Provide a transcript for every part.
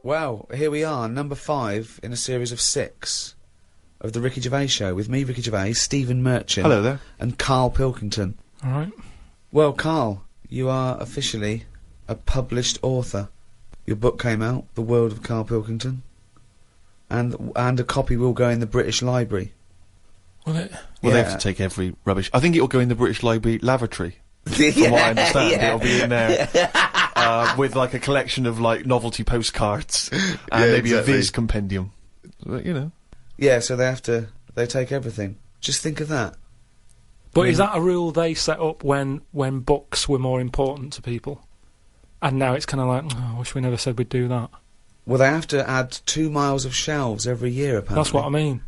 Well, here we are, number 5 in a series of 6 of the Ricky Gervais Show, with me, Ricky Gervais, Stephen Merchant... Hello there. ...and Karl Pilkington. All right. Well, Karl, you are officially a published author. Your book came out, The World of Karl Pilkington, and a copy will go in the British Library. Will it? Well, they have to take every rubbish. I think it'll go in the British Library lavatory. From what I understand, it'll be in there with like a collection of like novelty postcards and maybe a Viz compendium. But, you know. Yeah, so they take everything. Just think of that. But is that a rule they set up when books were more important to people? And now it's kind of like, oh, I wish we never said we'd do that. Well, they have to add 2 miles of shelves every year, apparently. That's what I mean.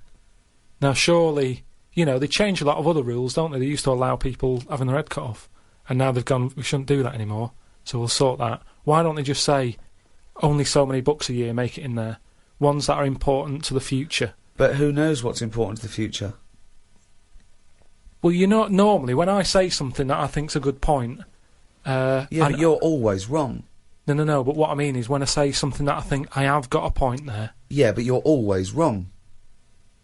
Now, surely, you know, they change a lot of other rules, don't they? They used to allow people having their head cut off. And now they've gone, we shouldn't do that anymore, so we'll sort that. Why don't they just say, only so many books a year, make it in there? Ones that are important to the future. But who knows what's important to the future? Well, you know, normally, when I say something that I think's a good point... but you're always wrong. No, but what I mean is when I say something that I think I have got a point there... Yeah, but you're always wrong.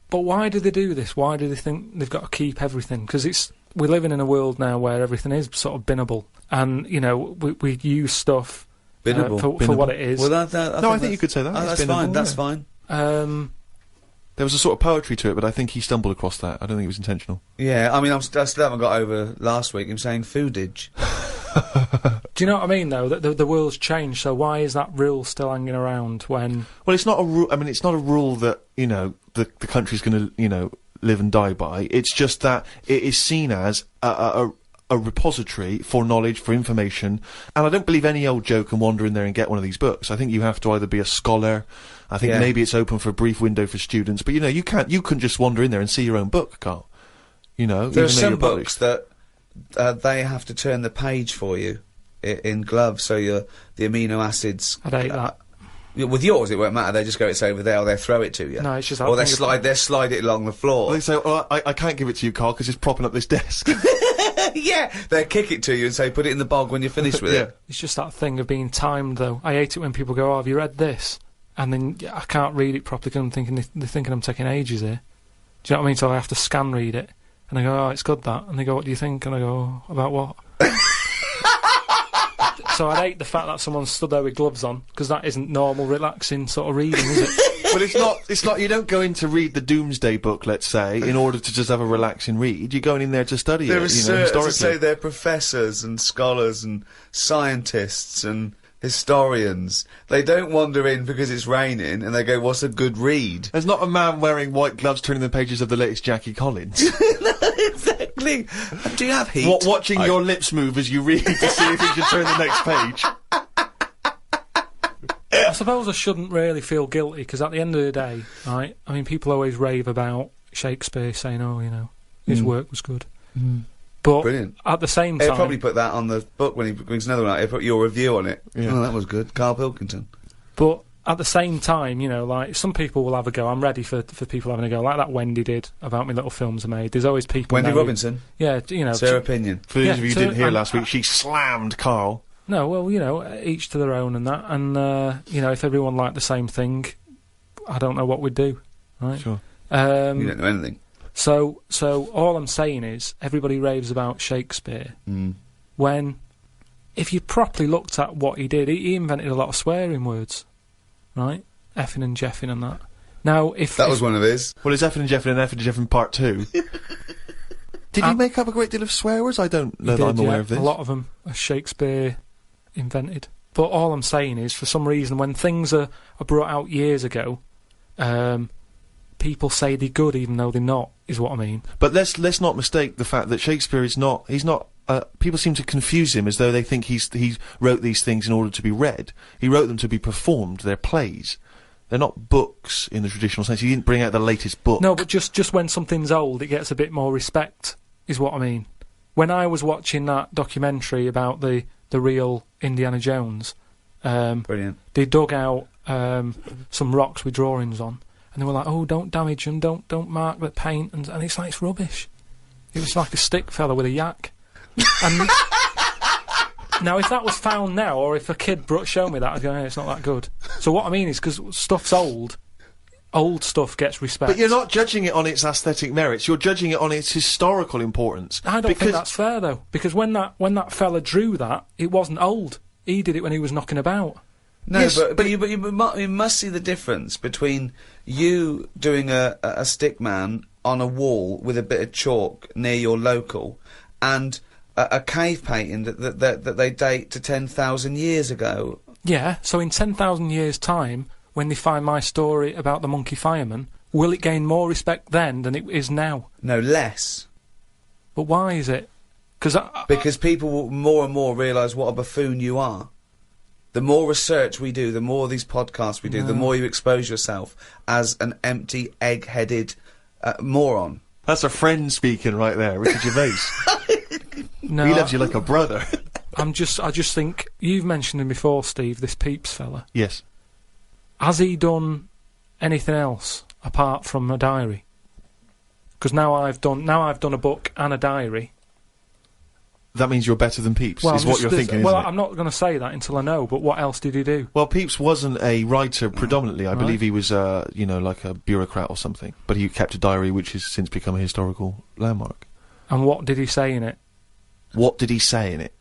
But why do they do this? Why do they think they've got to keep everything? Because we're living in a world now where everything is sort of binnable. And, you know, we use stuff for what it is. Well, I think you could say that. That's fine, that's fine. There was a sort of poetry to it, but I think he stumbled across that. I don't think it was intentional. Yeah, I mean, I still haven't got over last week him saying foodage. Do you know what I mean, though? That the world's changed, so why is that rule still hanging around when... Well, it's not a rule... I mean, it's not a rule that, you know, the country's going to, you know, live and die by. It's just that it is seen as a repository for knowledge, for information, and I don't believe any old Joe can wander in there and get one of these books. I think you have to either be a scholar... I think maybe it's open for a brief window for students, but, you know, you couldn't just wander in there and see your own book, Karl. You know? There are some books that they have to turn the page for you in gloves, so the amino acids... I'd hate that. With yours, it won't matter. They just go, it's over there, or they throw it to you. No, it's just... Or they slide it along the floor. Well, they say, well, I can't give it to you, Karl, because it's propping up this desk. Yeah, they kick it to you and say, put it in the bog when you're finished with it. It's just that thing of being timed, though. I hate it when people go, oh, have you read this? And then I can't read it properly because I'm thinking they're thinking I'm taking ages here. Do you know what I mean? So I have to scan read it. And I go, oh, it's good, that. And they go, what do you think? And I go, oh, about what? So I hate the fact that someone stood there with gloves on, because that isn't normal, relaxing sort of reading, is it? But it's not, you don't go in to read the Doomsday Book, let's say, in order to just have a relaxing read. You're going in there to study there it, you know, historically. To say they're professors and scholars and scientists and historians. They don't wander in because it's raining and they go, what's a good read? There's not a man wearing white gloves turning the pages of the latest Jackie Collins. No, exactly. Do you have heat? Watching your lips move as you read to see if you can turn the next page. I suppose I shouldn't really feel guilty, because at the end of the day, right, I mean, people always rave about Shakespeare, saying, oh, you know, his work was good. But brilliant. At the same time... He'll probably put that on the book when he brings another one out. He'll put your review on it. Yeah. Oh, that was good. Karl Pilkington. But at the same time, you know, like, some people will have a go. I'm ready for people having a go, like that Wendy did about me little films I made. There's always people... Wendy Robinson? Yeah, you know... Sarah Pinion. For those of you who didn't hear last week, she slammed Karl. No, well, you know, each to their own and that. And, you know, if everyone liked the same thing, I don't know what we'd do. Right? Sure. You don't know anything. So all I'm saying is, everybody raves about Shakespeare, when, if you properly looked at what he did, he invented a lot of swearing words, right? Effing and jeffing and that. Now, if... That was one of his. Well, it's effing and jeffing part 2. Did he make up a great deal of swear words? I don't know that I'm aware of this. A lot of them are Shakespeare invented. But all I'm saying is, for some reason, when things are brought out years ago, people say they're good even though they're not, is what I mean. But let's not mistake the fact that Shakespeare is not... He's not... people seem to confuse him as though they think he wrote these things in order to be read. He wrote them to be performed. They're plays. They're not books in the traditional sense. He didn't bring out the latest book. No, but just when something's old, it gets a bit more respect, is what I mean. When I was watching that documentary about the real Indiana Jones, brilliant. They dug out some rocks with drawings on, and they were like, "Oh, don't damage them, don't mark the paint," and it's like, it's rubbish. It was like a stick fella with a yak, and Now, if that was found now, or if a kid showed me that, I'd go, hey, it's not that good. So what I mean is, because stuff's old stuff gets respect. But you're not judging it on its aesthetic merits, you're judging it on its historical importance. I don't think that's fair, though, because when that fella drew that, it wasn't old. He did it when he was knocking about. No, Yes, but you must see the difference between you doing a stick man on a wall with a bit of chalk near your local and a cave painting that they date to 10,000 years ago. Yeah, so in 10,000 years' time, when they find my story about the monkey fireman, will it gain more respect then than it is now? No, less. But why is it? Because people will more and more realise what a buffoon you are. The more research we do, the more these podcasts we do, the more you expose yourself as an empty, egg-headed moron. That's a friend speaking right there, Richard Gervais. No, He loves you like a brother. I just think, you've mentioned him before, Steve, this Peeps fella. Yes. Has he done anything else apart from a diary? Because now I've done a book and a diary. That means you're better than Pepys, is what you're thinking, well, isn't it? I'm not going to say that until I know, but what else did he do? Well, Pepys wasn't a writer predominantly. I believe he was, like a bureaucrat or something. But he kept a diary which has since become a historical landmark. And what did he say in it? What did he say in it?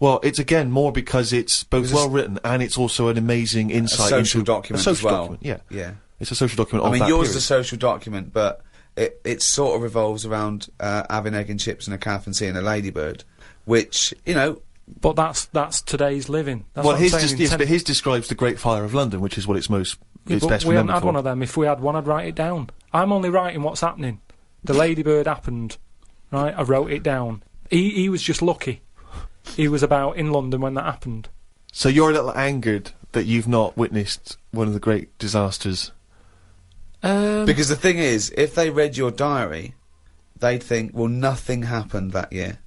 Well, it's again more because it's both well written and it's also an amazing insight into... A social document a social as well. document, yeah. Yeah. It's a social document of I mean, that yours period. is a social document, but it sort of revolves around having egg and chips and a calf and seeing a ladybird, which, you know... But that's today's living. That's well, what I'm saying, but his describes the Great Fire of London, which is what it's most... Yeah, it's but best we haven't remembered had for. one of them. If we had one, I'd write it down. I'm only writing what's happening. The ladybird happened, right? I wrote it down. He was just lucky. He was about in London when that happened. So you're a little angered that you've not witnessed one of the great disasters? Because the thing is, if they read your diary, they'd think, well, nothing happened that year.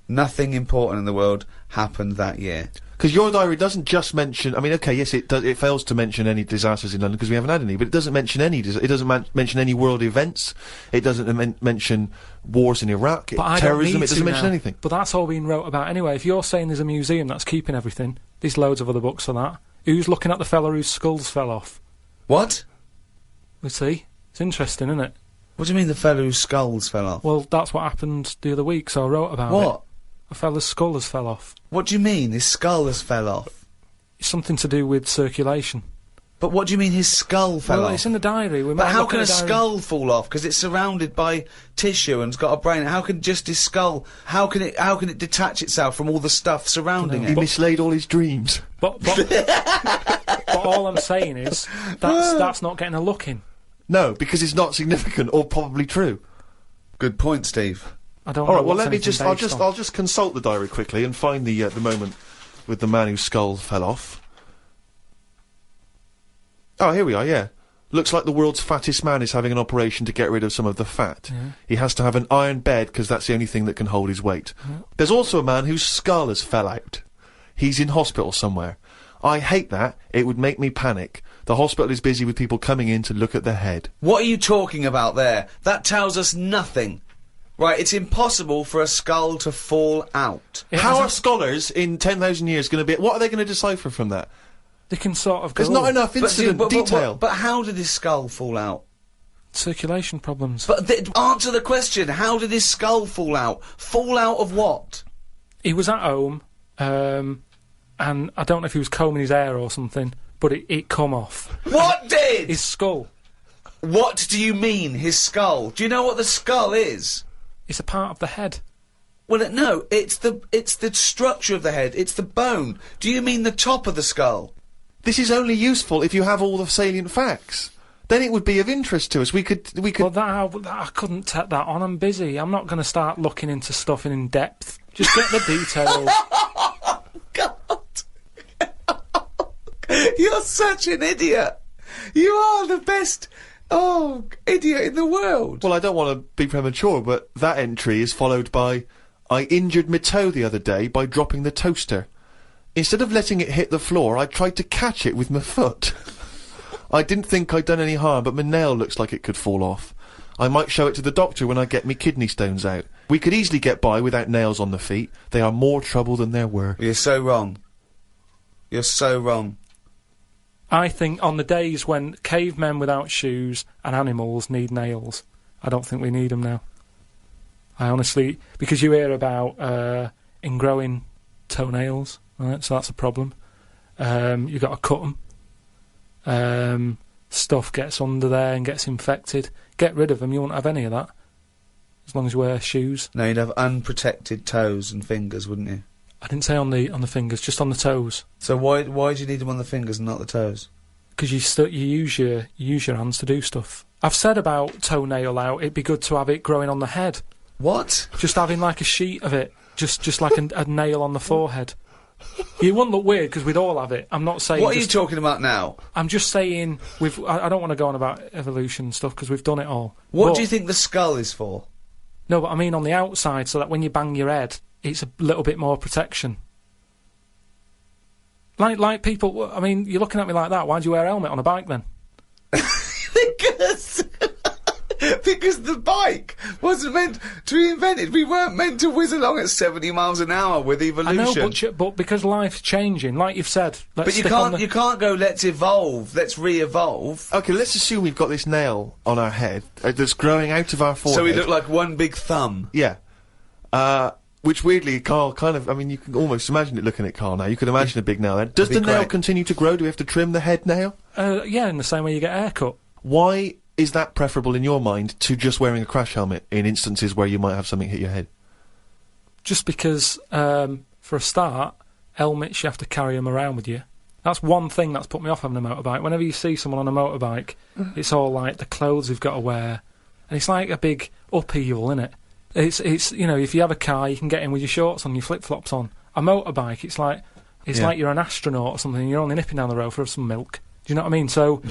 Nothing important in the world happened that year. Because your diary doesn't just mention... I mean, okay, yes, it fails to mention any disasters in London because we haven't had any, but it doesn't mention any... It doesn't mention any world events. It doesn't mention wars in Iraq, terrorism. It doesn't mention anything. But that's all being wrote about anyway. If you're saying there's a museum that's keeping everything, there's loads of other books for that. Who's looking at the fella whose skulls fell off? What? We see. It's interesting, isn't it? What do you mean the fellow whose skulls fell off? Well, that's what happened the other week, so I wrote about it. What? A fella's skull has fell off. What do you mean his skull has fell off? It's something to do with circulation. But what do you mean his skull fell Well, off? it's in the diary. But how can a skull fall off? Because it's surrounded by tissue and it's got a brain. How can just his skull? How can it detach itself from all the stuff surrounding He it? mislaid all his dreams. But all I'm saying is that's not getting a look in. No, because it's not significant or probably true. Good point, Steve. I don't. All know right. Well, what's let me anything just. based on. I'll just consult the diary quickly and find the moment with the man whose skull fell off. Oh, here we are. Yeah. Looks like the world's fattest man is having an operation to get rid of some of the fat. Yeah. He has to have an iron bed because that's the only thing that can hold his weight. Yeah. There's also a man whose skull has fell out. He's in hospital somewhere. I hate that. It would make me panic. The hospital is busy with people coming in to look at the head. What are you talking about there? That tells us nothing. Right, it's impossible for a skull to fall out. How are scholars in 10,000 years going to be... What are they going to decipher from that? They can sort of go... There's not enough incident detail. But how did his skull fall out? Circulation problems. But answer the question. How did his skull fall out? Fall out of what? He was at home, and I don't know if he was combing his hair or something, but it come off. What did? His skull. What do you mean, his skull? Do you know what the skull is? It's a part of the head. Well, no, it's the structure of the head. It's the bone. Do you mean the top of the skull? This is only useful if you have all the salient facts. Then it would be of interest to us. We could. Well, I couldn't take that on. I'm busy. I'm not going to start looking into stuff in depth. Just get the details. God. You're such an idiot. You are the best... Oh, idiot in the world. Well, I don't want to be premature, but that entry is followed by, I injured my toe the other day by dropping the toaster. Instead of letting it hit the floor, I tried to catch it with my foot. I didn't think I'd done any harm, but my nail looks like it could fall off. I might show it to the doctor when I get me kidney stones out. We could easily get by without nails on the feet. They are more trouble than they're worth. You're so wrong. You're so wrong. I think on the days when cavemen without shoes and animals need nails, I don't think we need them now. I honestly... Because you hear about ingrowing toenails, right? So that's a problem. You've got to cut them. Stuff gets under there and gets infected. Get rid of them, you won't have any of that. As long as you wear shoes. No, you'd have unprotected toes and fingers, wouldn't you? I didn't say on the fingers, just on the toes. So why do you need them on the fingers and not the toes? Because you use your hands to do stuff. I've said about toenail out, it'd be good to have it growing on the head. What? Just having like a sheet of it, just like a nail on the forehead. You wouldn't look weird because we'd all have it. I'm not saying. What are you talking about now? I'm just saying I don't want to go on about evolution and stuff because we've done it all. What do you think the skull is for? No, but I mean on the outside, so that when you bang your head, it's a little bit more protection. Like people. I mean, you're looking at me like that. Why do you wear a helmet on a bike then? Because the bike wasn't meant to be invented. We weren't meant to whiz along at 70 miles an hour with evolution. I know, but because life's changing, like you've said. But you can't go, let's evolve, let's re-evolve. Okay, let's assume we've got this nail on our head that's growing out of our forehead. So we look like one big thumb. Yeah. Which weirdly, Karl kind of, I mean, you can almost imagine it looking at Karl now. You could imagine a big nail there. Does the nail continue to grow? Do we have to trim the head nail? Yeah, in the same way you get a haircut. Why is that preferable in your mind to just wearing a crash helmet in instances where you might have something hit your head? Just because, for a start, helmets, you have to carry them around with you. That's one thing that's put me off having a motorbike. Whenever you see someone on a motorbike, it's all like the clothes they've got to wear. And it's like a big upheaval, isn't it? It's you know, if you have a car, you can get in with your shorts on, your flip-flops on. A motorbike, it's like you're an astronaut or something, and you're only nipping down the road for some milk. Do you know what I mean? So,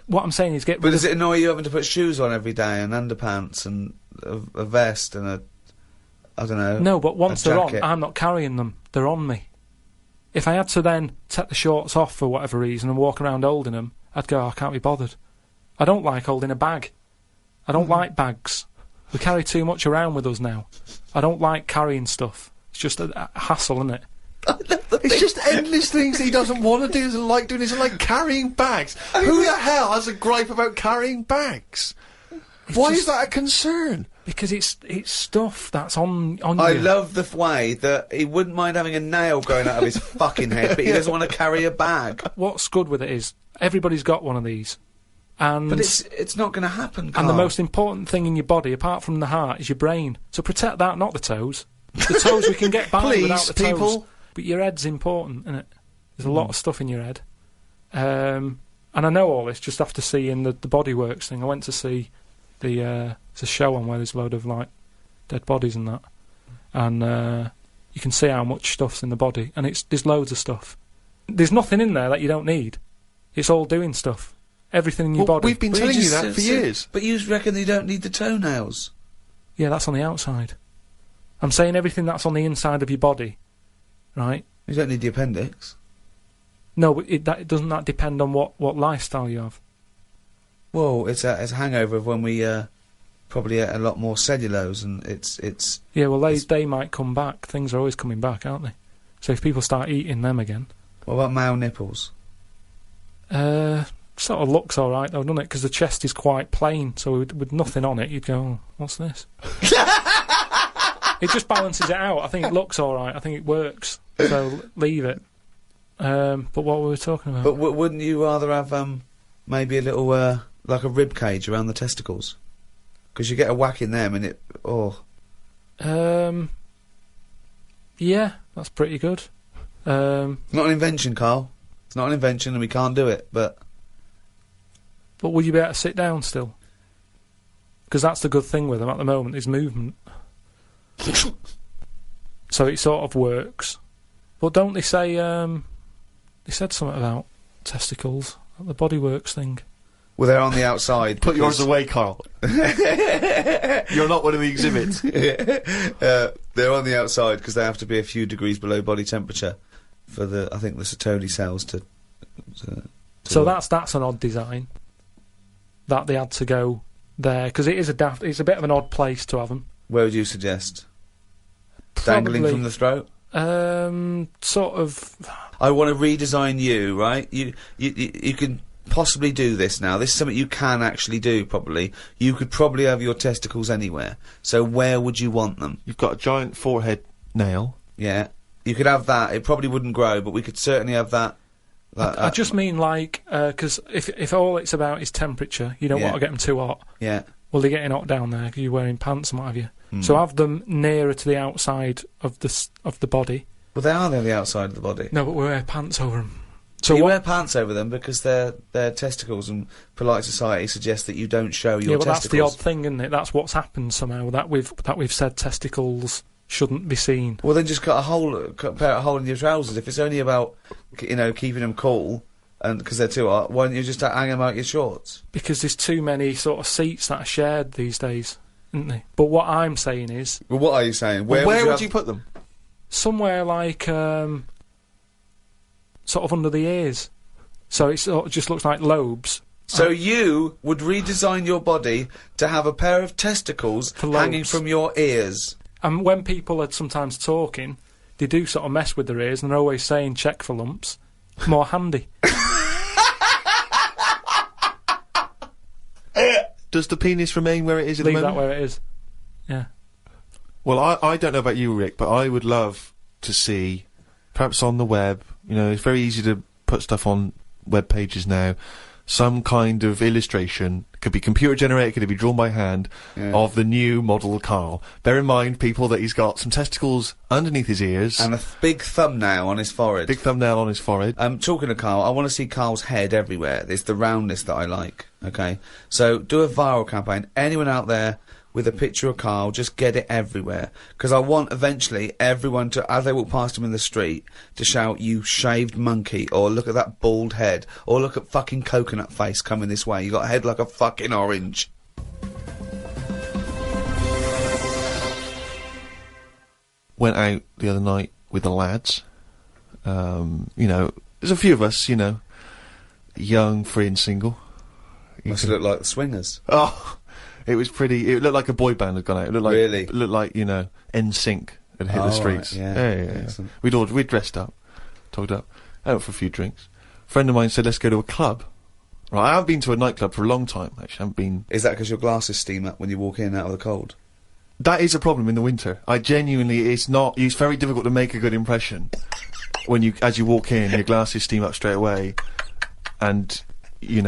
what I'm saying is get rid But does it annoy you having to put shoes on every day, and underpants, and a vest, and I don't know... No, but once they're on, I'm not carrying them. They're on me. If I had to then take the shorts off for whatever reason and walk around holding them, I'd go, I can't be bothered. I don't like holding a bag. I don't like bags. We carry too much around with us now. I don't like carrying stuff. It's just a hassle, isn't it? It's just endless things he doesn't want to do, doesn't like doing, isn't like carrying bags. Who the hell has a gripe about carrying bags? Why is that a concern? Because it's stuff that's on you. I love the way that he wouldn't mind having a nail growing out of his fucking head, but he doesn't want to carry a bag. What's good with it is, everybody's got one of these. But it's not going to happen, Karl. And the most important thing in your body, apart from the heart, is your brain. So protect that, not the toes. The toes we can get by without the toes. People. But your head's important, isn't it? There's a lot of stuff in your head. And I know all this just after seeing the BodyWorks thing. I went to see it's a show on where there's a load of, like, dead bodies and that. And you can see how much stuff's in the body. And there's loads of stuff. There's nothing in there that you don't need. It's all doing stuff. Everything in your body. We've been telling you that for years. But you reckon you don't need the toenails? Yeah, that's on the outside. I'm saying everything that's on the inside of your body, right? You don't need the appendix. No, but doesn't that depend on what lifestyle you have? Well, it's a hangover of when we probably ate a lot more cellulose, and it's... Yeah, well, they might come back. Things are always coming back, aren't they? So if people start eating them again... What about male nipples? Sort of looks alright though, doesn't it? Because the chest is quite plain, so with nothing on it, you'd go, oh, what's this? It just balances it out. I think it looks alright. I think it works. So leave it. But what were we talking about? But wouldn't you rather have maybe a little like a rib cage around the testicles? Because you get a whack in them and it... Oh. Yeah, that's pretty good. Not an invention, Karl. It's not an invention and we can't do it, but... But would you be able to sit down still? Because that's the good thing with them at the moment, is movement. So it sort of works. But don't they say, they said something about testicles at the BodyWorks thing. Well, they're on the outside. Put yours away, Karl. You're not one of the exhibits. They're on the outside because they have to be a few degrees below body temperature for the, I think, the Sertoli cells to so work. That's an odd design. That they had to go there, because it's a bit of an odd place to have them. Where would you suggest? Dangling from the throat? Sort of. I want to redesign you, right? You can possibly do this now. This is something you can actually do, probably. You could probably have your testicles anywhere. So where would you want them? You've got a giant forehead nail. Yeah. You could have that. It probably wouldn't grow, but we could certainly have that. I just mean, like, because if all it's about is temperature, you don't want to get them too hot. Yeah. Well, they're getting hot down there because you're wearing pants and what have you. So have them nearer to the outside of the body. Well, they are near the outside of the body. No, but we wear pants over them. So you wear pants over them because they're testicles, and polite society suggests that you don't show your testicles. Yeah, well, that's the odd thing, isn't it? That's what's happened somehow. That we've said testicles shouldn't be seen. Well, then just put a hole in your trousers. If it's only about, keeping them cool, and because they're too hot, why don't you just hang them out your shorts? Because there's too many sort of seats that are shared these days, isn't there? But what I'm saying is... Well, what are you saying? Where would you put them? Somewhere like, sort of under the ears. So it sort of just looks like lobes. So you would redesign your body to have a pair of testicles hanging from your ears. And when people are sometimes talking, they do sort of mess with their ears, and they're always saying check for lumps. More handy. Does the penis remain where it is at the moment? Leave that where it is. Yeah. Well, I don't know about you, Rick, but I would love to see, perhaps on the web, it's very easy to put stuff on web pages now, some kind of illustration, could be computer generated, could be drawn by hand, of the new model Karl. Bear in mind, people, that he's got some testicles underneath his ears. And a big thumbnail on his forehead. Big thumbnail on his forehead. Talking to Karl, I want to see Karl's head everywhere. It's the roundness that I like, okay? So, do a viral campaign. Anyone out there with a picture of Karl, just get it everywhere. Because I want, eventually, everyone to, as they walk past him in the street, to shout, "You shaved monkey," or "Look at that bald head," or "Look at fucking coconut face coming this way. You got a head like a fucking orange." Went out the other night with the lads. There's a few of us, young, free and single. Must look like the Swingers. Oh, it was pretty. It looked like a boy band had gone out. It looked like, really? It looked like, NSYNC had hit the streets. Right, yeah. We'd dressed up, togged up, out for a few drinks. A friend of mine said, let's go to a club. Right, I haven't been to a nightclub for a long time, actually. I haven't been. Is that because your glasses steam up when you walk in out of the cold? That is a problem in the winter. It's very difficult to make a good impression when as you walk in, your glasses steam up straight away, and you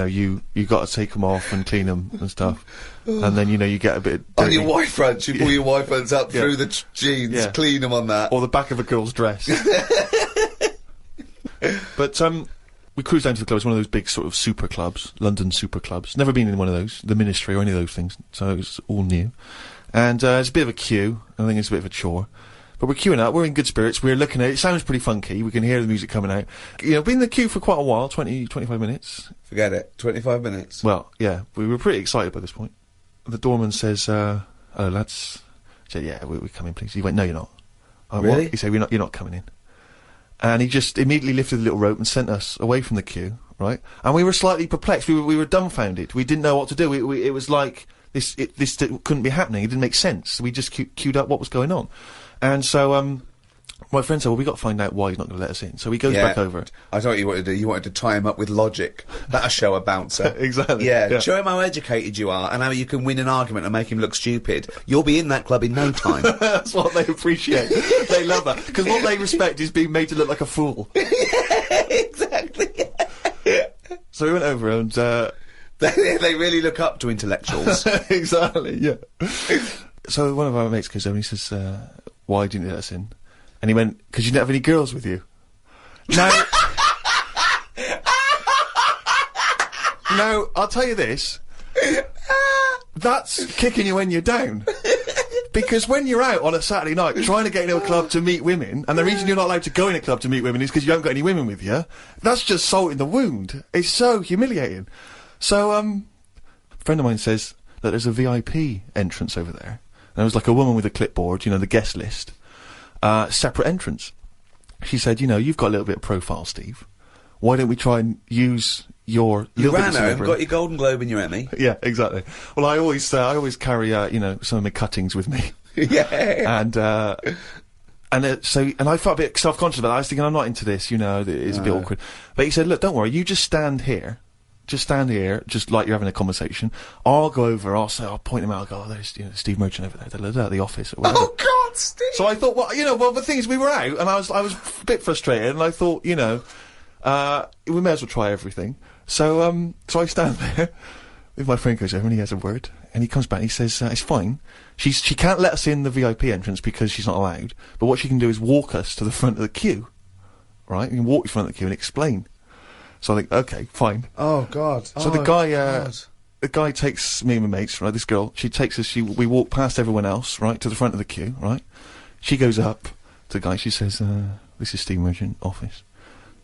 got to take them off and clean them and stuff, and then you get a bit on your white fronts. You pull your white fronts up through the jeans, clean them on that, or the back of a girl's dress. But we cruised down to the club. It's one of those big sort of super clubs, London super clubs. Never been in one of those, the Ministry or any of those things, so it was all new. And it's a bit of a queue. I think it's a bit of a chore. But we're queuing up, we're in good spirits, we're looking at it, it sounds pretty funky, we can hear the music coming out. Been in the queue for quite a while, 25 minutes. Forget it, 25 minutes. Well, yeah, we were pretty excited by this point. The doorman says, hello lads. I said, yeah, we're coming please. He went, no you're not. Really? What? He said, you're not coming in. And he just immediately lifted the little rope and sent us away from the queue, right? And we were slightly perplexed, we were dumbfounded, we didn't know what to do, it was like, this couldn't be happening, it didn't make sense, we just queued up what was going on. And so, my friend said, well, we got to find out why he's not going to let us in. So he goes back over. I thought what you wanted to do. You wanted to tie him up with logic. That'll show a bouncer. Exactly. Yeah, show him how educated you are and how you can win an argument and make him look stupid. You'll be in that club in no time. That's what they appreciate. They love that. Because what they respect is being made to look like a fool. Yeah, exactly. So we went over and, They really look up to intellectuals. Exactly, yeah. So one of our mates goes over and he says, why didn't you let us in? And he went, because you didn't have any girls with you. Now, I'll tell you this. That's kicking you when you're down. Because when you're out on a Saturday night trying to get into a club to meet women, and the reason you're not allowed to go in a club to meet women is because you haven't got any women with you, that's just salt in the wound. It's so humiliating. So, a friend of mine says that there's a VIP entrance over there. And there was like a woman with a clipboard, the guest list. Separate entrance. She said, you've got a little bit of profile, Steve. Why don't we try and use you're a You little bit ran of a home, celebrity. got your Golden Globe and your Emmy. Yeah, exactly. Well, I always carry, some of my cuttings with me. Yeah. And I felt a bit self-conscious about that. I was thinking, I'm not into this, it's a bit awkward. But he said, look, don't worry, you just stand here. Just like you're having a conversation. I'll go over, I'll point him out, I'll go, oh, there's, Steve Merchant over there, at the office, or whatever. Oh, God, Steve! So I thought, well, the thing is, we were out, and I was a bit frustrated, and I thought, we may as well try everything. So I stand there, my friend goes over, and he has a word, and he comes back, and he says, it's fine. She can't let us in the VIP entrance because she's not allowed, but what she can do is walk us to the front of the queue. Right? You can walk in front of the queue and explain. So I think, okay, fine. Oh, God. So the guy takes me and my mates, right, this girl, she takes us, we walk past everyone else, right, to the front of the queue, right? She goes up to the guy, she says, this is Steve Merchant, office.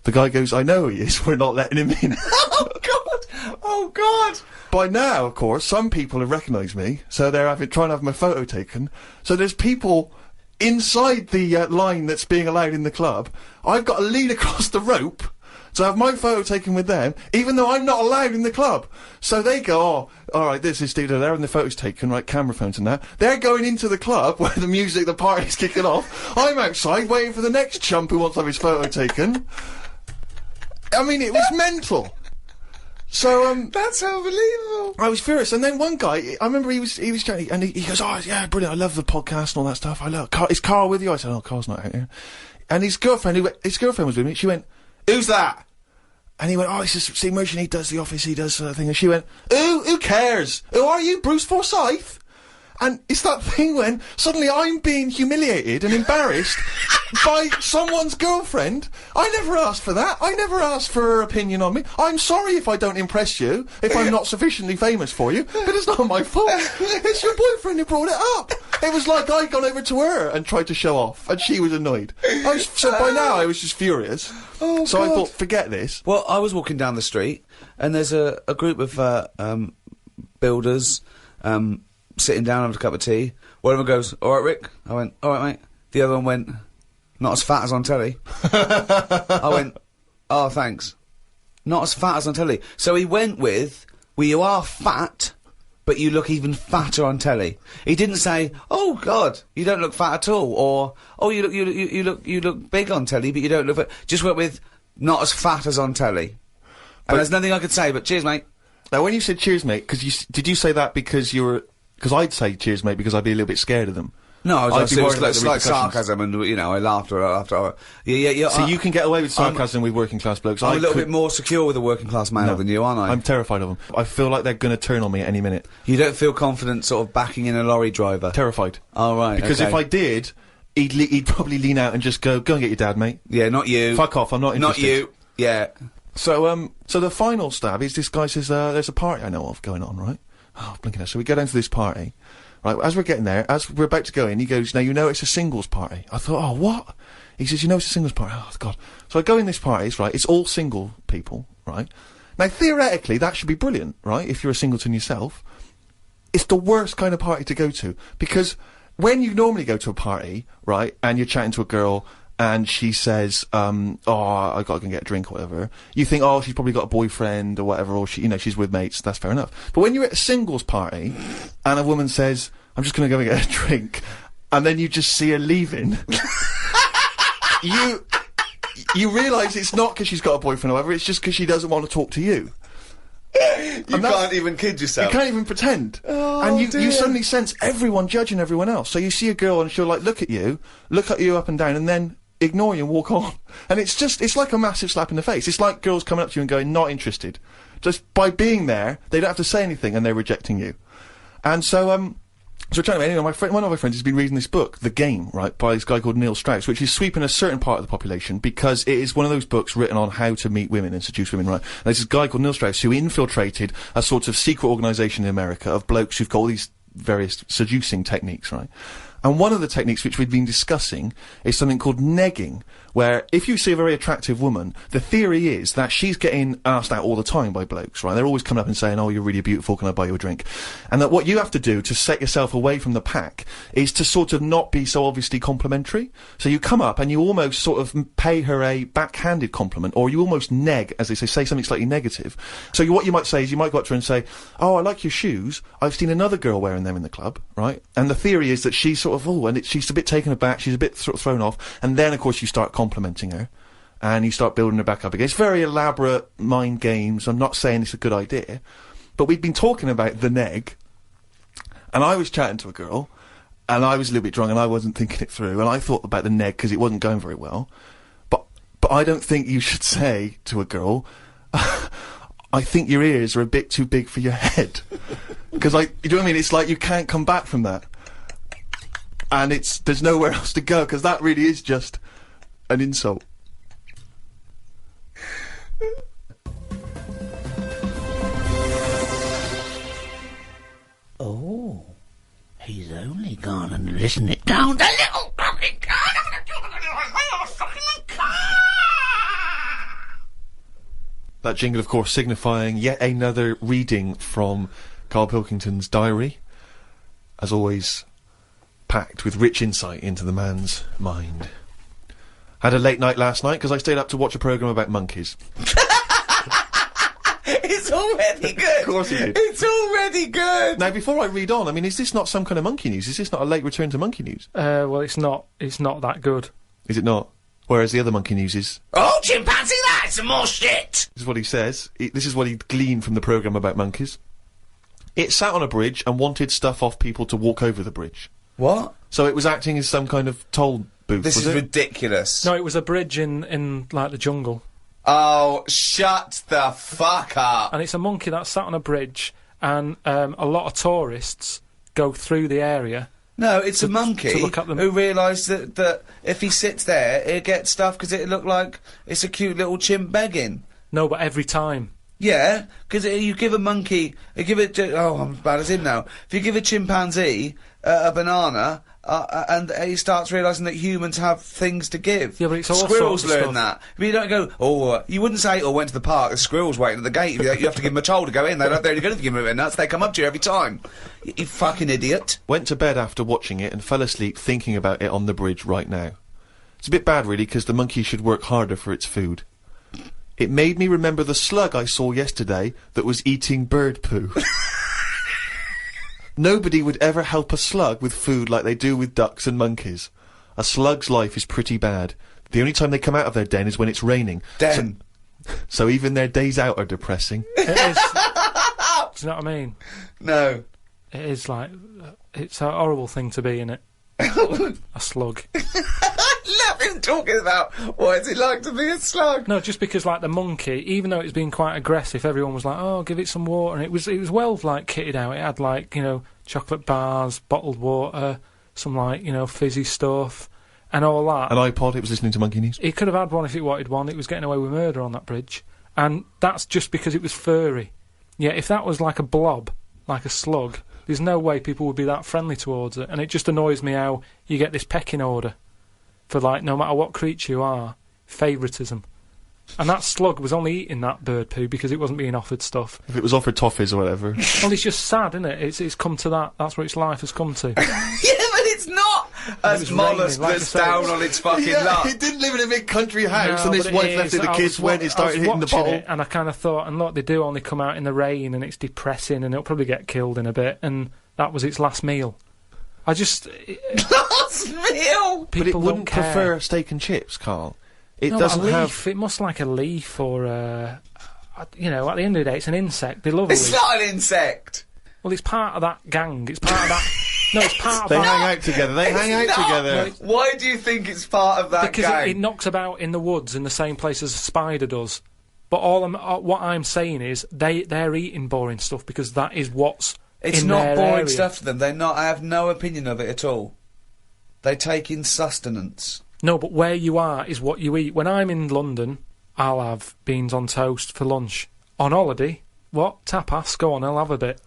The guy goes, I know he is, we're not letting him in. Oh, God! Oh, God! By now, of course, some people have recognised me, so they're trying to have my photo taken. So there's people inside the line that's being allowed in the club. I've got to lean across the rope to have my photo taken with them, even though I'm not allowed in the club. So they go, oh, alright, this is Steve, they're having the photos taken, right, camera phones and that. They're going into the club where the party's kicking off. I'm outside waiting for the next chump who wants to have his photo taken. I mean, it was mental. So, That's unbelievable. I was furious, and then one guy, I remember he was chatting, and he goes, oh, yeah, brilliant, I love the podcast and all that stuff, I love Carl, is Karl with you? I said, oh, Carl's not out here. And his girlfriend was with me, she went, who's that? And he went, oh, this is Steve Merchant, he does the office, he does thing, and she went, who cares? Who are you, Bruce Forsyth? And it's that thing when suddenly I'm being humiliated and embarrassed by someone's girlfriend. I never asked for that. I never asked for her opinion on me. I'm sorry if I don't impress you, if I'm not sufficiently famous for you, but it's not my fault. It's your boyfriend who brought it up. It was like I'd gone over to her and tried to show off, and she was annoyed. So by now I was just furious. Oh, so God. I thought, forget this. Well, I was walking down the street, and there's a group of builders sitting down having a cup of tea. One of them goes, all right, Rick? I went, all right, mate. The other one went, not as fat as on telly. I went, oh, thanks. Not as fat as on telly. So he went with, well, you are fat, but you look even fatter on telly. He didn't say, oh, God, you don't look fat at all, or, oh, you look big on telly, but you don't look fat. Just went with, not as fat as on telly. And there's nothing I could say, but cheers, mate. Now, when you said cheers, mate, did you say that because you were... Because I'd say cheers, mate, because I'd be a little bit scared of them. No, I was I'd be worried about it's the like repercussions. sarcasm, and I laughed after. Yeah. So you can get away with sarcasm with working class blokes. I'm a little bit more secure with a working class male than you, aren't I? I'm terrified of them. I feel like they're going to turn on me at any minute. You don't feel confident, sort of backing in a lorry driver. Terrified. Oh, right. Because okay. if I did, he'd probably lean out and just go and get your dad, mate. Yeah, not you. Fuck off. I'm not interested. Not you. Yeah. So the final stab is this guy says, there's a party I know of going on, right? Oh, blinking hell. So we go down to this party. Right, as we're getting there, as we're about to go in, he goes, now you know it's a singles party. I thought, oh, what? He says, you know it's a singles party. Oh, God. So I go in this party, it's right, it's all single people, right? Now, theoretically, that should be brilliant, right, if you're a singleton yourself. It's the worst kind of party to go to, because when you normally go to a party, right, and you're chatting to a girl, and she says, oh, I gotta go and get a drink or whatever, you think, oh, she's probably got a boyfriend or whatever, or she's with mates, that's fair enough. But when you're at a singles party, and a woman says, I'm just gonna go and get a drink, and then you just see her leaving, you realise it's not because she's got a boyfriend or whatever, it's just because she doesn't want to talk to you. You can't even kid yourself. You can't even pretend. Oh, and you dear. suddenly sense everyone judging everyone else. So you see a girl and she'll like look at you up and down, and then ignore you and walk on. And it's like a massive slap in the face. It's like girls coming up to you and going, not interested. Just by being there, they don't have to say anything and they're rejecting you. And so, so we're anyway, one of my friends has been reading this book, The Game, right, by this guy called Neil Strauss, which is sweeping a certain part of the population because it is one of those books written on how to meet women and seduce women, right? And there's this guy called Neil Strauss who infiltrated a sort of secret organisation in America of blokes who've got all these various seducing techniques, right? And one of the techniques which we've been discussing is something called negging, where if you see a very attractive woman, the theory is that she's getting asked out all the time by blokes, right? They're always coming up and saying, oh, you're really beautiful, can I buy you a drink? And that what you have to do to set yourself away from the pack is to sort of not be so obviously complimentary. So you come up and you almost sort of pay her a backhanded compliment, or you almost neg, as they say something slightly negative. So what you might say is you might go up to her and say, oh, I like your shoes. I've seen another girl wearing them in the club, right? And the theory is that she's sort of, she's a bit taken aback, she's a bit sort of thrown off, and then, of course, you start complimenting her, and you start building her back up again. It's very elaborate mind games. I'm not saying it's a good idea, but we've been talking about the neg, and I was chatting to a girl, and I was a little bit drunk, and I wasn't thinking it through, and I thought about the neg because it wasn't going very well, but I don't think you should say to a girl, I think your ears are a bit too big for your head. Because, you know what I mean? It's like you can't come back from that. And there's nowhere else to go, because that really is just an insult. Oh, he's only gone and listened it down the little fucking car. That jingle, of course, signifying yet another reading from Karl Pilkington's diary. As always, packed with rich insight into the man's mind. Had a late night last night because I stayed up to watch a programme about monkeys. It's already good! Of course he did. It's already good! Now, before I read on, I mean, is this not some kind of monkey news? Is this not a late return to monkey news? Well, it's not that good. Is it not? Whereas the other monkey news is... Oh, chimpanzee, that's some more shit! This is what he says. This is what he gleaned from the programme about monkeys. It sat on a bridge and wanted stuff off people to walk over the bridge. What? So it was acting as some kind of toll booth, This was is it? ridiculous. No, it was a bridge in like, the jungle. Oh, shut the fuck up! And it's a monkey that sat on a bridge, and a lot of tourists go through the area. No, it's a monkey to look at them. who realised that if he sits there, he'll get stuff because it looked like it's a cute little chimp begging. No, but every time. Yeah, because you give a monkey, I'm as bad as him now. If you give a chimpanzee a banana, and he starts realising that humans have things to give. Yeah, but it's all Squirrels sorts of learn stuff. that. But you don't go, you wouldn't say, went to the park, the squirrel's waiting at the gate. You have to give them a toll to go in. They're only going to give them nuts. They come up to you every time. You fucking idiot. Went to bed after watching it and fell asleep thinking about it on the bridge right now. It's a bit bad, really, because the monkey should work harder for its food. It made me remember the slug I saw yesterday that was eating bird poo. Nobody would ever help a slug with food like they do with ducks and monkeys. A slug's life is pretty bad. The only time they come out of their den is when it's raining. Den. So even their days out are depressing. It is. Do you know what I mean? No. It is like... it's a horrible thing to be, innit? A slug. I love him talking about what is it like to be a slug. No, just because, like, the monkey, even though it's been quite aggressive, everyone was like, oh, give it some water, and it was well, like, kitted out. It had, like, chocolate bars, bottled water, some, like, fizzy stuff, and all that. An iPod, it was listening to Monkey News. It could have had one if it wanted one. It was getting away with murder on that bridge. And that's just because it was furry. Yeah, if that was like a blob, like a slug, there's no way people would be that friendly towards it. And it just annoys me how you get this pecking order for, like, no matter what creature you are, favouritism. And that slug was only eating that bird poo because it wasn't being offered stuff. If it was offered toffees or whatever. Well, it's just sad, isn't it? It's come to that. That's what its life has come to. Yeah, but it's not as was mollusk raining, like that's I say. down on its fucking luck. It didn't live in a big country house No, and his but it wife is. left it, the I kids was went, it started hitting the watching bottle. it, and I kind of thought, and look, they do only come out in the rain, and it's depressing, and it'll probably get killed in a bit, and that was its last meal. I just... Last meal! But it people wouldn't don't care. prefer steak and chips, Carl. It No, doesn't but a have... leaf, it must like a leaf or at the end of the day, it's an insect. They love a It's leaf. not an insect. Well, it's part of that gang. It's part of that... No, it's part of They that... hang out together. They hang out It's not. together. No, Why do you think it's part of that Because gang? it knocks about in the woods in the same place as a spider does. But what I'm saying is they're eating boring stuff because that is what's It's in not their boring area. stuff to them. They're not. I have no opinion of it at all. They take in sustenance. No, but where you are is what you eat. When I'm in London, I'll have beans on toast for lunch. On holiday, what? Tapas? Go on, I'll have a bit.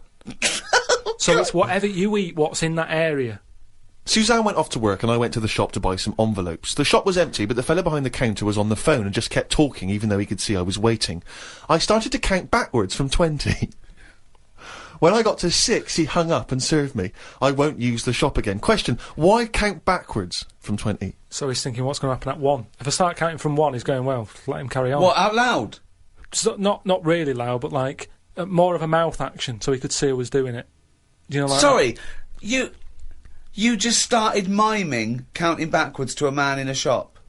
So it's whatever you eat, what's in that area. Suzanne went off to work and I went to the shop to buy some envelopes. The shop was empty, but the fella behind the counter was on the phone and just kept talking even though he could see I was waiting. I started to count backwards from 20. When I got to 6, he hung up and served me. I won't use the shop again. Question, why count backwards from 20? So he's thinking, what's going to happen at 1? If I start counting from 1, he's going, well, let him carry on. What, out loud? Just not really loud, but like, more of a mouth action, so he could see who was doing it. Do you know, like Sorry, you just started miming counting backwards to a man in a shop.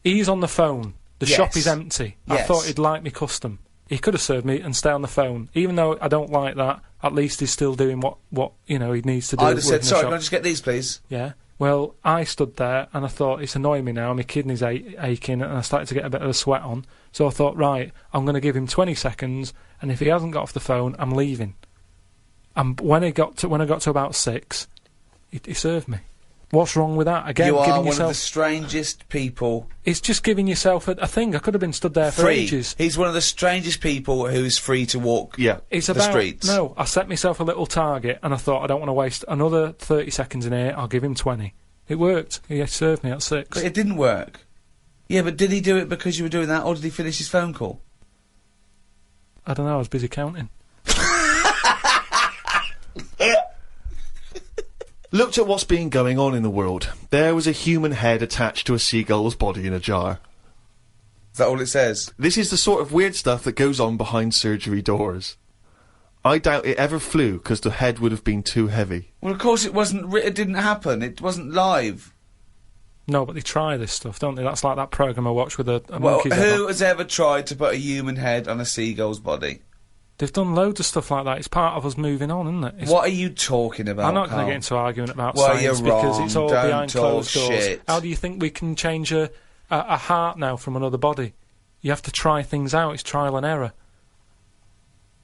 He's on the phone. The Yes. shop is empty. I Yes. thought he'd like me custom. He could have served me and stay on the phone. Even though I don't like that, at least he's still doing what he needs to do. I'd have said, working the sorry, shop. can I just get these, please? Yeah. Well, I stood there and I thought, it's annoying me now, my kidneys aching, and I started to get a bit of a sweat on. So I thought, right, I'm going to give him 20 seconds, and if he hasn't got off the phone, I'm leaving. And when I got to about 6, he served me. What's wrong with that? Again, You are giving one yourself... of the strangest people. It's just giving yourself a thing. I could have been stood there for Free. ages. He's one of the strangest people who's free to walk It's the about streets. No, I set myself a little target, and I thought I don't want to waste another 30 seconds in here. I'll give him 20. It worked. He served me at 6. But it didn't work. Yeah, but did he do it because you were doing that, or did he finish his phone call? I don't know. I was busy counting. Looked at what's been going on in the world. There was a human head attached to a seagull's body in a jar. Is that all it says? This is the sort of weird stuff that goes on behind surgery doors. I doubt it ever flew, because the head would have been too heavy. Well, of course it wasn't. It didn't happen. It wasn't live. No, but they try this stuff, don't they? That's like that programme I watched with a Well, monkey's head who on. has ever tried to put a human head on a seagull's body? They've done loads of stuff like that. It's part of us moving on, isn't it? It's What are you talking about? I'm not going Carl? to get into an argument about Well, science you're because wrong. it's all Don't behind talk closed doors. shit. How do you think we can change a heart now from another body? You have to try things out. It's trial and error.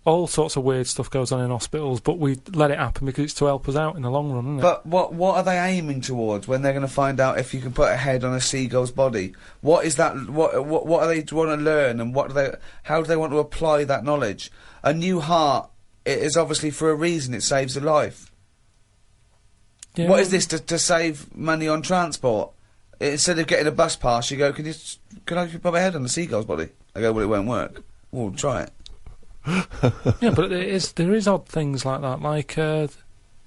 All sorts of weird stuff goes on in hospitals, but we let it happen because it's to help us out in the long run, isn't it? But what are they aiming towards when they're going to find out if you can put a head on a seagull's body? What is that? What are they want to learn, and how do they want to apply that knowledge? A new heart is obviously for a reason. It saves a life. Yeah, What is this to save money on transport? Instead of getting a bus pass, you go, can I put my head on a seagull's body? I go, well, it won't work. Well, try it. Yeah, but there is odd things like that. Like, I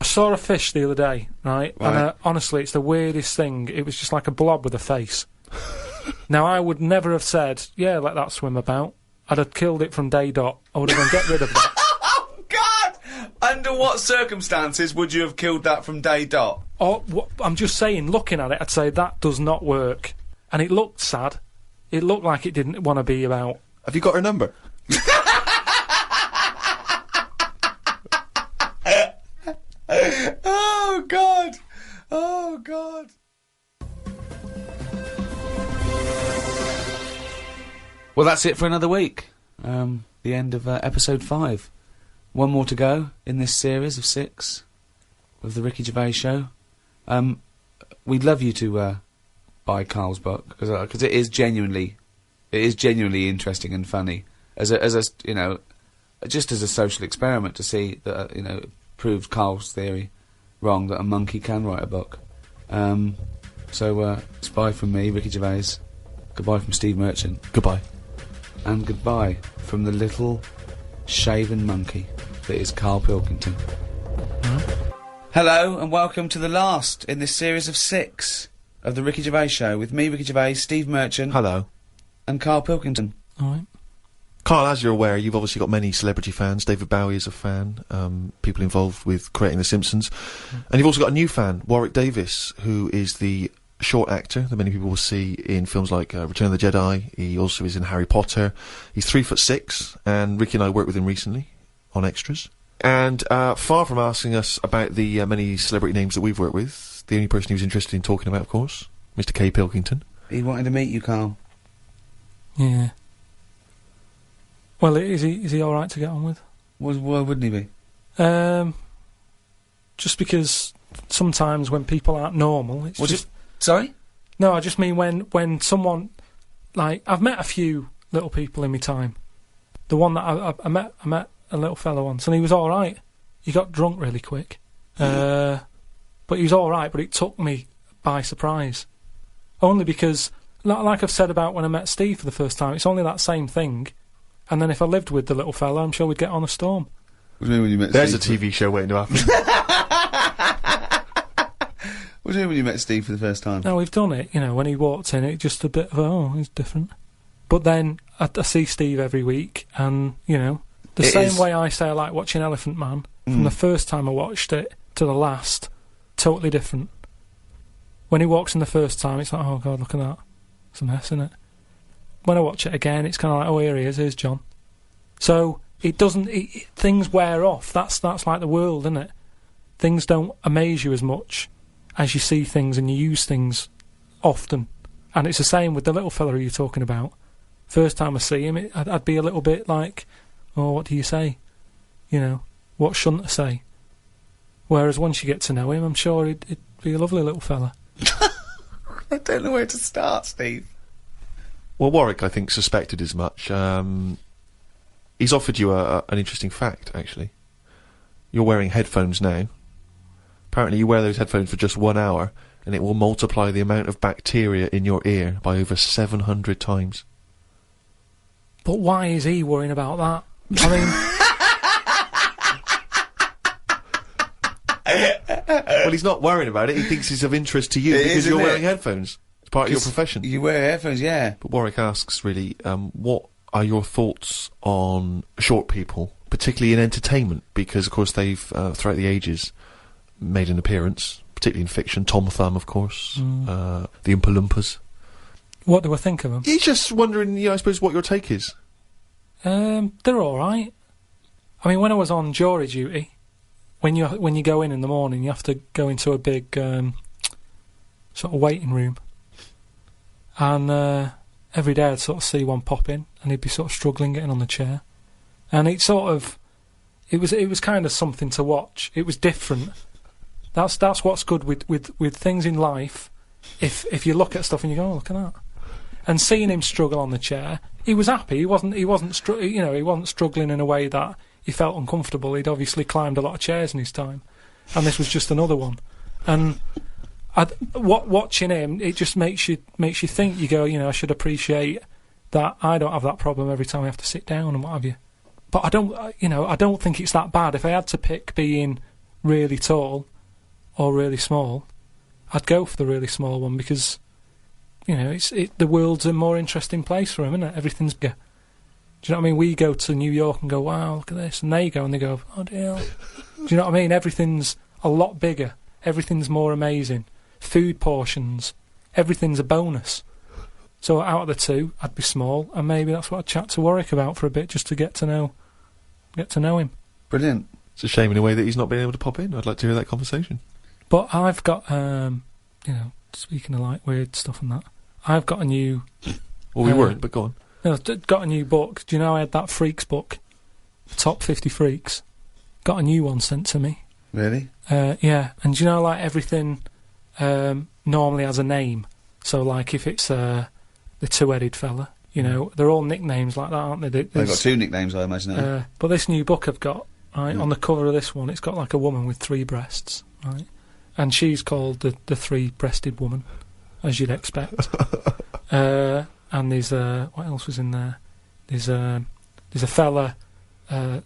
saw a fish the other day, right? Right. And honestly, it's the weirdest thing. It was just like a blob with a face. Now, I would never have said, yeah, let that swim about. I'd have killed it from day dot. I would have gone, get rid of that. Oh, God! Under what circumstances would you have killed that from day dot? Or, I'm just saying, looking at it, I'd say that does not work. And it looked sad. It looked like it didn't want to be about. Have you got her number? Oh, God! Oh, God! Well, that's it for another week. The end of episode 5. One more to go in this series of 6 of the Ricky Gervais Show. We'd love you to buy Karl's book because it is genuinely interesting and funny as a you know, just as a social experiment to see that you know, proved Karl's theory wrong that a monkey can write a book. So it's bye from me, Ricky Gervais. Goodbye from Steve Merchant. Goodbye. And goodbye from the little shaven monkey that is Karl Pilkington. Hello and welcome to the last in this series of 6 of the Ricky Gervais Show with me, Ricky Gervais, Steve Merchant, Hello. and Karl Pilkington. Alright. Carl, as you're aware, you've obviously got many celebrity fans. David Bowie is a fan, people involved with creating The Simpsons. And you've also got a new fan, Warwick Davis, who is the short actor that many people will see in films like Return of the Jedi. He also is in Harry Potter. He's 3'6", and Ricky and I worked with him recently on extras. And far from asking us about the many celebrity names that we've worked with, the only person he was interested in talking about, of course, Mr. K. Pilkington. He wanted to meet you, Karl. Yeah. Well, is he alright to get on with? Why wouldn't he be? Just because sometimes when people aren't normal, it's just... Sorry? No, I just mean when someone... Like, I've met a few little people in my time. The one that I met a little fellow once, and he was alright. He got drunk really quick. But he was alright, but it took me by surprise. Only because, like I've said about when I met Steve for the first time, it's only that same thing. And then if I lived with the little fella, I'm sure we'd get on a storm. What do you mean when you met There's Steve? a TV show waiting to happen. What do you mean when you met Steve for the first time? No, we've done it. You know, when he walked in, it just a bit of, oh, he's different. But then I see Steve every week, and, you know, the same way I say I like watching Elephant Man, from the first time I watched it to the last, totally different. When he walks in the first time, it's like, oh God, look at that. It's a mess, isn't it? When I watch it again, it's kind of like, oh, here he is, here's John. So it doesn't. Things wear off. That's like the world, isn't it? Things don't amaze you as much as you see things and you use things often. And it's the same with the little fella you're talking about. First time I see him, I'd be a little bit like, oh, what do you say? You know, what shouldn't I say? Whereas once you get to know him, I'm sure it'd be a lovely little fella. I don't know where to start, Steve. Well, Warwick, I think, suspected as much. He's offered you an interesting fact, actually. You're wearing headphones now. Apparently you wear those headphones for just 1 hour, and it will multiply the amount of bacteria in your ear by over 700 times. But why is he worrying about that? I mean... Well, he's not worrying about it. He thinks it's of interest to you because you're wearing headphones. It's part of your profession. You wear headphones, yeah. But Warwick asks, really, what are your thoughts on short people, particularly in entertainment? Because, of course, they've, throughout the ages, made an appearance, particularly in fiction. Tom Thumb, of course. The Oompa Loompas. What do I think of them? He's just wondering, I suppose, what your take is. They're alright. I mean, when I was on jury duty, when you go in the morning, you have to go into a big sort of waiting room, and every day I'd sort of see one pop in, and he'd be sort of struggling getting on the chair, and it was kind of something to watch. It was different. That's what's good with things in life. If you look at stuff and you go, oh, look at that, and seeing him struggle on the chair, he was happy. He wasn't struggling in a way that he felt uncomfortable. He'd obviously climbed a lot of chairs in his time, and this was just another one. And watching him, it just makes you think. You go, I should appreciate that I don't have that problem every time I have to sit down and what have you. But I don't think it's that bad. If I had to pick being really tall or really small, I'd go for the really small one because, the world's a more interesting place for him, isn't it? Everything's bigger. Do you know what I mean? We go to New York and go, wow, look at this. And they go and they go, oh dear. Do you know what I mean? Everything's a lot bigger. Everything's more amazing. Food portions. Everything's a bonus. So out of the two, I'd be small, and maybe that's what I'd chat to Warwick about for a bit, just to get to know him. Brilliant. It's a shame in a way that he's not been able to pop in. I'd like to hear that conversation. But I've got, speaking of like weird stuff and that, I've got a new... Well, we weren't, but go on. No, I've got a new book. Do you know I had that Freaks book? Top 50 Freaks. Got a new one sent to me. Really? Yeah. And do you know, like, everything normally has a name. So, like, if it's the two-headed fella, they're all nicknames like that, aren't they? They've got two nicknames, I imagine. But this new book I've got, right, on the cover of this one, it's got, like, a woman with 3 breasts, right? And she's called the three-breasted woman, as you'd expect. And there's what else was in there? There's a fella, the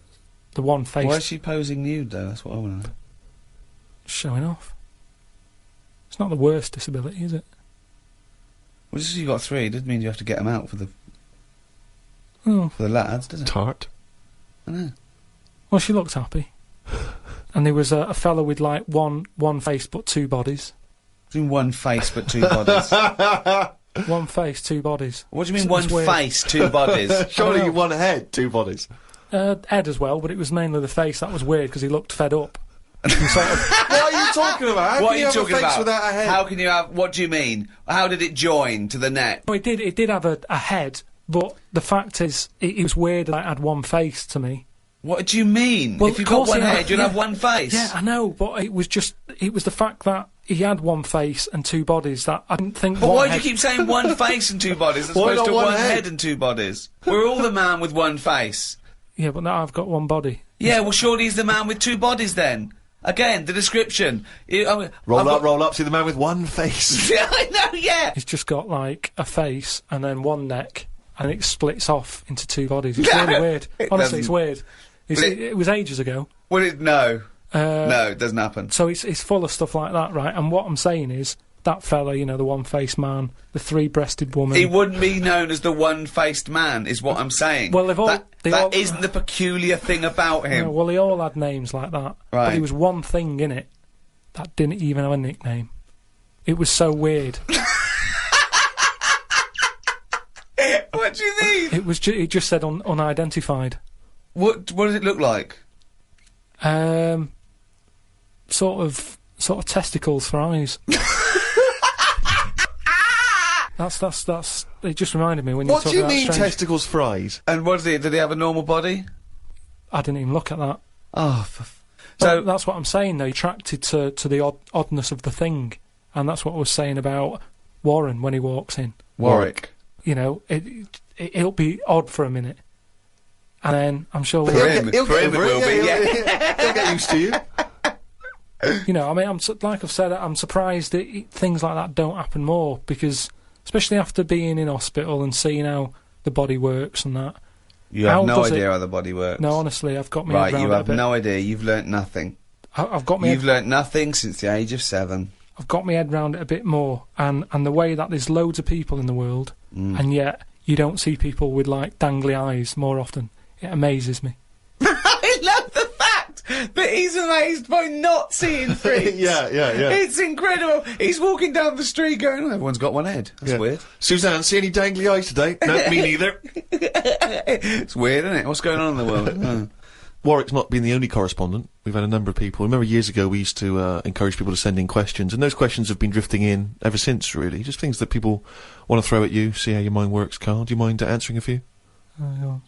one face. Why is she posing nude though? That's what I want to know. Showing off. It's not the worst disability, is it? Well, just 'cause you got 3 doesn't mean you have to get them out for the lads, does it? Tart. I know. Well, she looked happy. And there was a fella with like one face but 2 bodies. Doing one face but 2 bodies. One face, 2 bodies. What do you mean one face, 2 bodies? Surely one head, 2 bodies. Head as well, but it was mainly the face that was weird because he looked fed up. What are you talking about? How What can are you have talking a face about? without a head? How can you have? What do you mean? How did it join to the neck? No, it did have a head, but the fact is, it was weird that it had one face to me. What do you mean? Well, if you've got one it had- head, you'd have one face. Yeah, I know, but it was the fact that he had one face and 2 bodies that I didn't think. But one why do head- you keep saying one face and 2 bodies as Why opposed not to one one head? head and 2 bodies? We're all the man with one face. Yeah, but now I've got one body. Yeah, well, surely he's the man with 2 bodies then. Again, the description. Roll up, see the man with one face. Yeah, I know, yeah. He's just got, like, a face and then one neck, and it splits off into two bodies. It's really weird. Honestly, it's weird. It was ages ago. Well, no. No, it doesn't happen. So it's full of stuff like that, right? And what I'm saying is, that fella, you know, the one-faced man, the three-breasted woman... He wouldn't be known as the one-faced man, is what I'm saying. Well, that isn't the peculiar thing about him. No, well, they all had names like that. Right. But there was one thing in it that didn't even have a nickname. It was so weird. What do you mean? It just said unidentified. What does it look like? Sort of testicles for eyes. That's. It just reminded me when you What talk do you about mean strange. testicles for eyes? And what is it? Did he have a normal body? I didn't even look at that. Oh, So that's what I'm saying, though. You're attracted to the oddness of the thing, and that's what I was saying about Warren when he walks in. Warwick. You know, it'll be odd for a minute, and then I'm sure For him it will be. Yeah. He'll get used to you. You know, I mean, like I've said, I'm surprised that things like that don't happen more, because especially after being in hospital and seeing how the body works and that. You have no idea how the body works. No, honestly, I've got me right. head round You it a have bit. no idea. You've learnt nothing. I've got me. You've learnt nothing since the age of 7. I've got my head round it a bit more, and the way that there's loads of people in the world, and yet you don't see people with like dangly eyes more often. It amazes me. I love the fact that he's amazed by not seeing freaks. Yeah. It's incredible. He's walking down the street going, oh, everyone's got one head. That's weird. Suzanne, see any dangly eyes today? No, me neither. It's weird, isn't it? What's going on in the world? Warwick's not been the only correspondent. We've had a number of people. Remember years ago we used to encourage people to send in questions, and those questions have been drifting in ever since, really. Just things that people want to throw at you, see how your mind works, Karl. Do you mind answering a few? I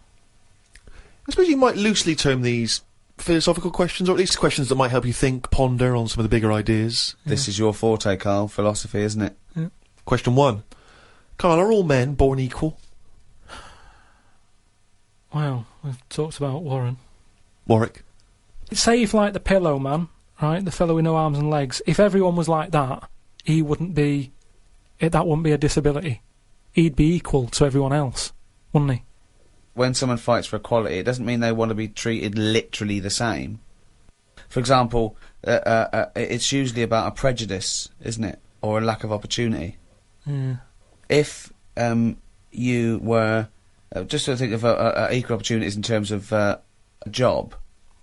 suppose you might loosely term these philosophical questions, or at least questions that might help you think, ponder on some of the bigger ideas. This is your forte, Karl. Philosophy, isn't it? Yeah. Question 1. Karl, are all men born equal? Well, we've talked about Warren. Warwick? Say if, like, the pillow man, right, the fellow with no arms and legs, if everyone was like that, he wouldn't be... that wouldn't be a disability. He'd be equal to everyone else, wouldn't he? When someone fights for equality, it doesn't mean they want to be treated literally the same. For example, it's usually about a prejudice, isn't it? Or a lack of opportunity. Yeah. If you were... just to think of equal opportunities in terms of a job.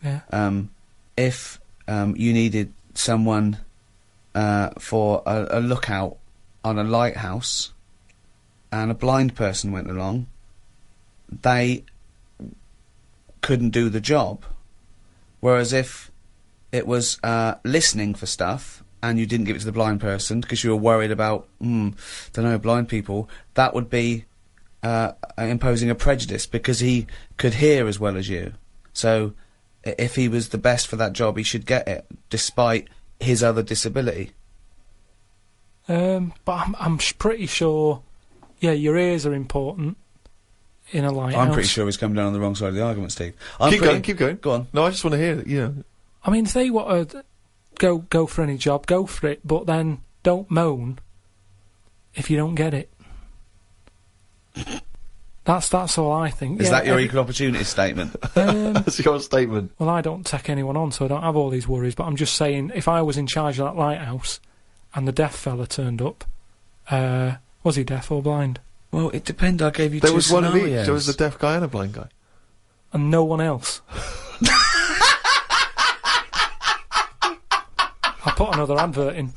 Yeah. If you needed someone for a lookout on a lighthouse, and a blind person went along, they couldn't do the job. Whereas if it was listening for stuff, and you didn't give it to the blind person because you were worried about, blind people, that would be imposing a prejudice, because he could hear as well as you. So if he was the best for that job, he should get it, despite his other disability. But I'm pretty sure, yeah, your ears are important in a lighthouse. I'm pretty sure he's come down on the wrong side of the argument, Steve. Keep going. Go on. No, I just want to hear it, you know. I mean, if they want to go for any job, go for it, but then don't moan if you don't get it. That's all I think. Is that your equal opportunity statement? That's your statement. Well, I don't take anyone on, so I don't have all these worries, but I'm just saying, if I was in charge of that lighthouse and the deaf fella turned up, was he deaf or blind? Well, it depends. I gave you There two was one of each. scenarios. There was a deaf guy and a blind guy. And no one else. I'll put another advert in.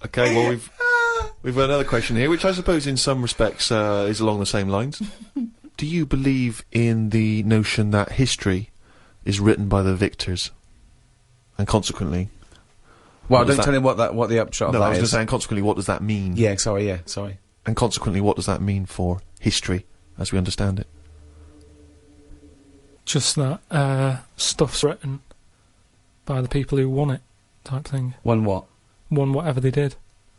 Okay, well, we've got another question here, which I suppose in some respects is along the same lines. Do you believe in the notion that history is written by the victors, and consequently... Well, don't tell him what the upshot No, of I that was is. just saying, consequently, what does that mean? Yeah, sorry. And consequently, what does that mean for history, as we understand it? Just that stuff's written by the people who won it, type thing. Won what? Won whatever they did.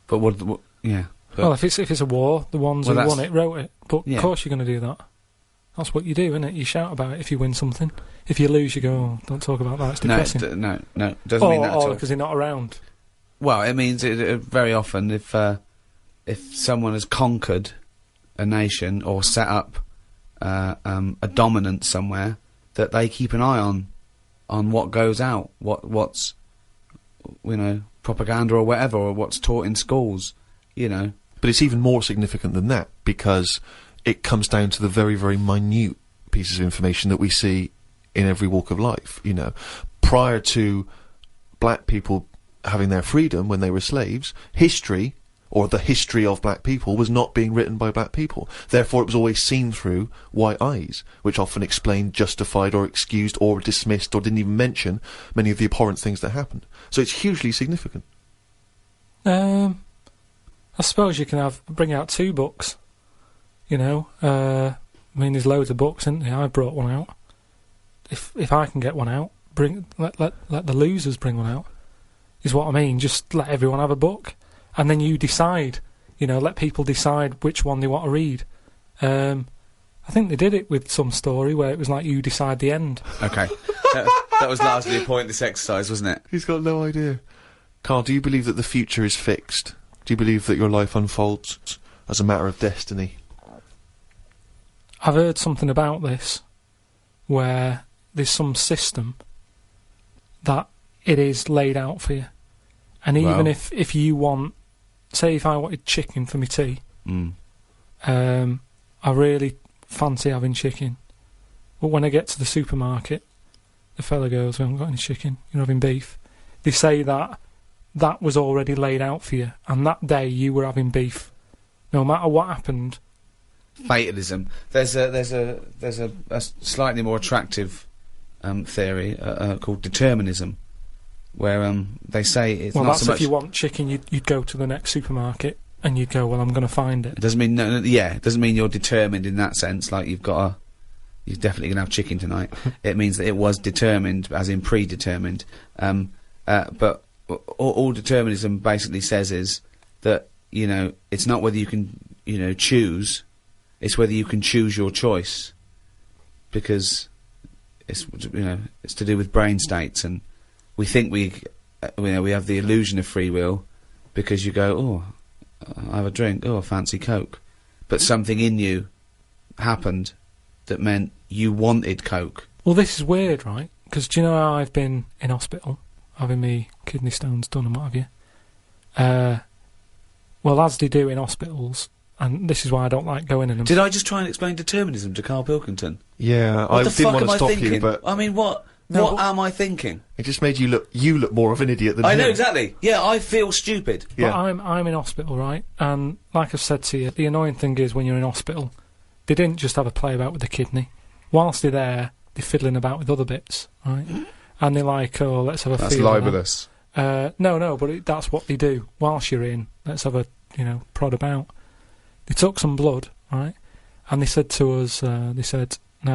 But what yeah. Well, if it's a war, the ones who Well, won it wrote it. But Yeah. of course you're going to do that. That's what you do, isn't it? You shout about it if you win something. If you lose, you go, "Oh, don't talk about that. It's depressing." No, doesn't mean that at all. Because they're not around. Well, it means very often if someone has conquered a nation or set up a dominance somewhere, that they keep an eye on what goes out, what's propaganda or whatever, or what's taught in schools, But it's even more significant than that, because it comes down to the very, very minute pieces of information that we see in every walk of life. Prior to black people having their freedom when they were slaves, history, or the history of black people, was not being written by black people. Therefore, it was always seen through white eyes, which often explained, justified, or excused, or dismissed, or didn't even mention many of the abhorrent things that happened. So it's hugely significant. I suppose you can bring out 2 books. There's loads of books, isn't there? I brought one out. If I can get one out, let the losers bring one out. Is what I mean. Just let everyone have a book, and then you decide. Let people decide which one they want to read. I think they did it with some story where it was like you decide the end. Okay, that was largely a pointless exercise, wasn't it? He's got no idea. Karl, do you believe that the future is fixed? Do you believe that your life unfolds as a matter of destiny? I've heard something about this, where there's some system that it is laid out for you. And even if you want, say if I wanted chicken for my tea, I really fancy having chicken. But when I get to the supermarket, the fella goes, "We haven't got any chicken, you're having beef." They say that was already laid out for you, and that day you were having beef. No matter what happened. Fatalism. There's a slightly more attractive theory called determinism, where they say it's well, not that's so much. If you want chicken, you'd go to the next supermarket and you'd go, "Well, I'm going to find it." It doesn't mean it doesn't mean you're determined in that sense. Like you're definitely going to have chicken tonight. It means that it was determined, as in predetermined. But all determinism basically says is that it's not whether you can choose. It's whether you can choose your choice, because it's to do with brain states, and we think we have the illusion of free will because you go, "Oh, I have a drink, oh, I fancy Coke," but something in you happened that meant you wanted Coke. Well, this is weird, right? Because do you know how I've been in hospital, having me kidney stones done and what have you? Well, as they do in hospitals. And this is why I don't like going in them. Did I just try and explain determinism to Karl Pilkington? Yeah, What the fuck am I stop thinking? you, but I mean, what am I thinking? it just made you look more of an idiot than I him. know exactly. Yeah, I feel stupid. Yeah. But I'm in hospital, right? And like I've said to you, the annoying thing is when you're in hospital, they didn't just have a play about with the kidney. Whilst they're there, they're fiddling about with other bits, right? And they're like, "Oh, let's have a That's feel of that." libelous. No, but that's what they do. Whilst you're in, let's have a prod about. They took some blood, right? And they said to us, "Now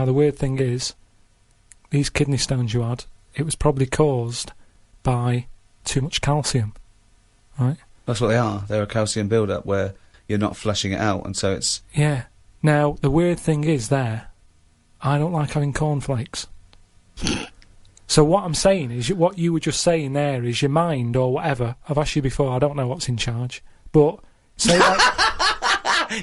the weird thing is, these kidney stones you had, it was probably caused by too much calcium, right?" That's what they are. They're a calcium build-up where you're not flushing it out, and so it's... Yeah. Now, the weird thing is I don't like having cornflakes. So what I'm saying is, what you were just saying there is your mind or whatever. I've asked you before, I don't know what's in charge. But, say like...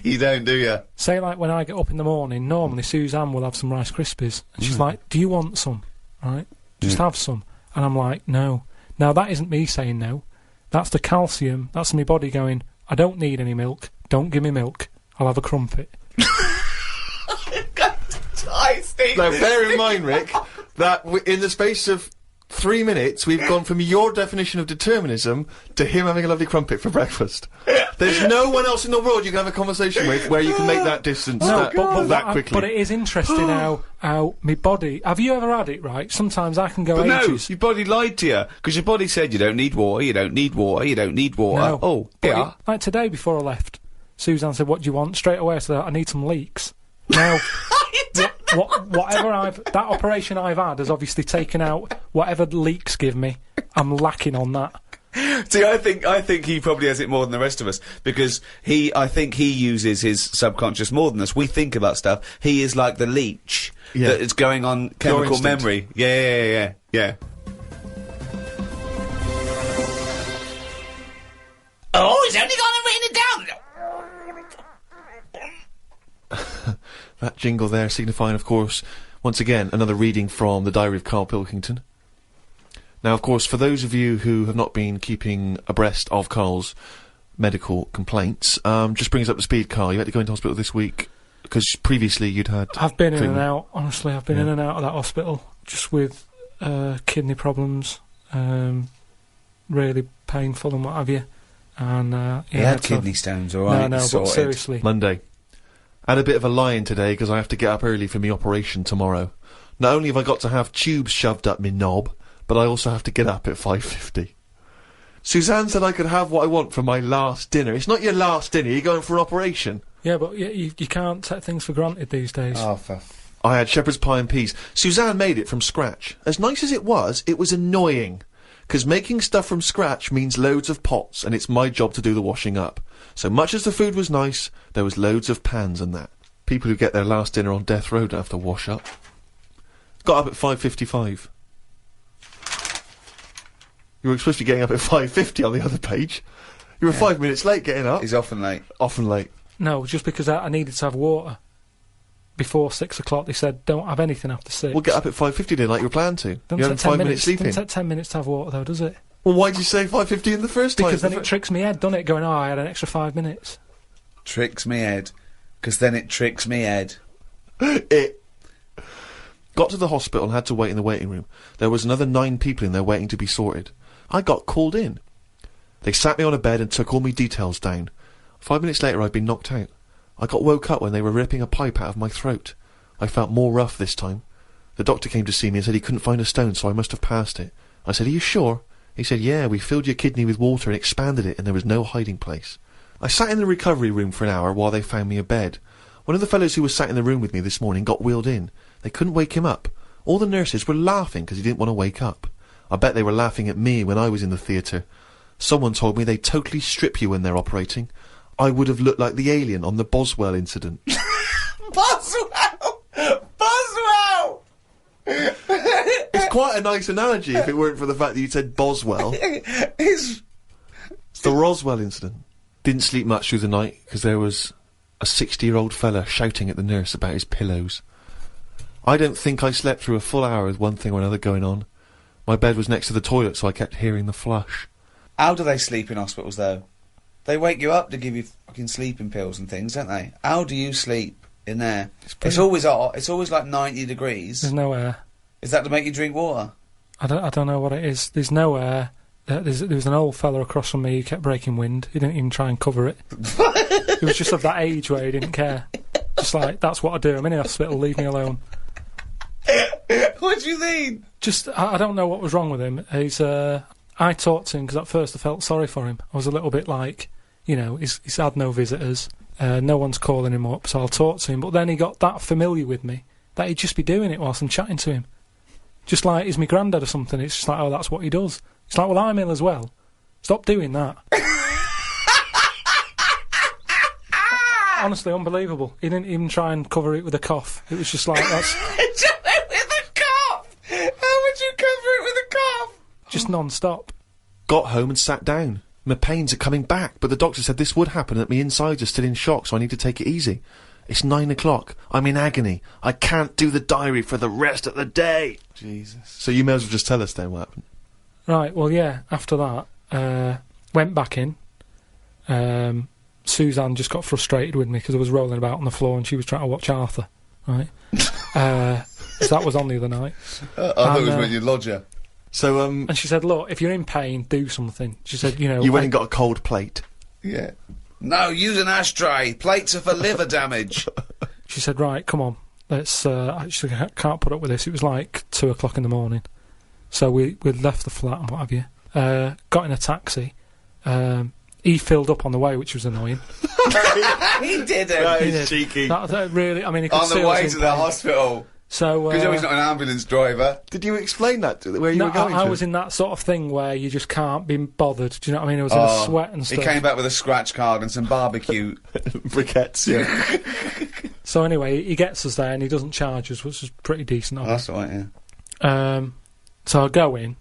You don't, do you? Say like when I get up in the morning, normally Suzanne will have some Rice Krispies. And she's like, "Do you want some?" Right? Just have some. And I'm like, "No." Now that isn't me saying no. That's the calcium. That's my body going, "I don't need any milk. Don't give me milk. I'll have a crumpet." Now, bear in mind, Rick, that in the space of 3 minutes, we've gone from your definition of determinism to him having a lovely crumpet for breakfast. There's no one else in the world you can have a conversation with where you can make that distance that quickly. But it is interesting how my body... Have you ever had it, right? Sometimes I can go ages. No, your body lied to you, because your body said you don't need water, you don't need water, you don't need water. No. Oh, But yeah. like today before I left, Suzanne said, "What do you want?" Straight away I said, "I need some leeks." Now, that operation I've had has obviously taken out whatever leeks give me. I'm lacking on that. See, I think he probably has it more than the rest of us, because I think he uses his subconscious more than us. We think about stuff. He is like the leech that is going on chemical memory. Yeah. Oh, he's only gonna rain it down. That jingle there signifying, of course, once again, another reading from the Diary of Karl Pilkington. Now, of course, for those of you who have not been keeping abreast of Karl's medical complaints, just bring us up to speed, Karl. You had to go into hospital this week, because previously you'd had... I've been in and out, honestly. I've been in and out of that hospital, just with kidney problems, really painful and what have you. And, he had kidney stones, alright? No, but seriously. Monday. I had a bit of a lie-in today, because I have to get up early for my operation tomorrow. Not only have I got to have tubes shoved up my knob, but I also have to get up at 5:50. Suzanne said I could have what I want for my last dinner. It's not your last dinner, you're going for an operation. Yeah, but you can't take things for granted these days. Oh, I had shepherd's pie and peas. Suzanne made it from scratch. As nice as it was annoying. Because making stuff from scratch means loads of pots, and it's my job to do the washing up. So much as the food was nice, there was loads of pans and that. People who get their last dinner on death row don't have to wash up. Got up at 5:55. You were supposed to be getting up at 5:50 on the other page. You were 5 minutes late getting up. He's often late. Often late. No, just because I needed to have water. Before 6 o'clock, they said, don't have anything after 6. We'll get up at 5:50 then, like you were planning to. Don't You're having 5 minutes sleeping. Doesn't take 10 minutes to have water, though, does it? Well, why did you say 5:50 in the first time? Because then it tricks me head, doesn't it? Going, oh, I had an extra 5 minutes. Tricks me head. Because then it tricks me head. It... Got to the hospital and had to wait in the waiting room. There was another 9 people in there waiting to be sorted. I got called in. They sat me on a bed and took all my details down. 5 minutes later, I'd been knocked out. I got woke up when they were ripping a pipe out of my throat. I felt more rough this time. The doctor came to see me and said he couldn't find a stone, so I must have passed it. I said, are you sure? He said, yeah, we filled your kidney with water and expanded it, and there was no hiding place. I sat in the recovery room for an hour while they found me a bed. One of the fellows who was sat in the room with me this morning got wheeled in. They couldn't wake him up. All the nurses were laughing because he didn't want to wake up. I bet they were laughing at me when I was in the theatre. Someone told me they totally strip you when they're operating. I would have looked like the alien on the Boswell incident. Boswell! Boswell! It's quite a nice analogy if it weren't for the fact that you said Boswell. It's the Roswell incident. Didn't sleep much through the night because there was a 60-year-old fella shouting at the nurse about his pillows. I don't think I slept through a full hour with one thing or another going on. My bed was next to the toilet, so I kept hearing the flush. How do they sleep in hospitals, though? They wake you up to give you fucking sleeping pills and things, don't they? How do you sleep in there? It's always hot. It's always like 90 degrees. There's no air. Is that to make you drink water? I don't know what it is. There's no air. There was an old fella across from me who kept breaking wind. He didn't even try and cover it. He was just of that age where he didn't care. Just like, that's what I do. I'm in the hospital, leave me alone. What do you mean? Just, I don't know what was wrong with him. I talked to him because at first I felt sorry for him. I was a little bit like, you know, he's had no visitors. No one's calling him up, so I'll talk to him. But then he got that familiar with me that he'd just be doing it whilst I'm chatting to him. Just like he's my granddad or something. It's just like, oh, that's what he does. It's like, well, I'm ill as well. Stop doing that. Honestly, unbelievable. He didn't even try and cover it with a cough. It was just like, that's... With a cough? How would you cover it with a cough? Just non-stop. Got home and sat down. My pains are coming back, but the doctor said this would happen, that my insides are still in shock, so I need to take it easy. It's 9 o'clock. I'm in agony. I can't do the diary for the rest of the day. Jesus. So you may as well just tell us then what happened. Right, well, yeah, after that, went back in. Suzanne just got frustrated with me because I was rolling about on the floor and she was trying to watch Arthur, right? So that was on the other night. I thought it was when you lodger. So, and she said, look, if you're in pain, do something. She said, you know... You went and got a cold plate. Yeah. No, use an ashtray. Plates are for liver damage. She said, right, come on. Let's, I can't put up with this. It was like 2 o'clock in the morning. So we left the flat and what have you. Got in a taxi. He filled up on the way, which was annoying. He didn't. That is cheeky. That really, I mean, he could on the way to the hospital. So Because he's not an ambulance driver. Did you explain that to where you no, were going I to? was in that sort of thing where you just can't be bothered. Do you know what I mean? I was in a sweat and He stuff. came back with a scratch card and some barbecue. Briquettes, yeah. So anyway, he gets us there and he doesn't charge us, which is pretty decent. Oh, that's all right, yeah. So I go in,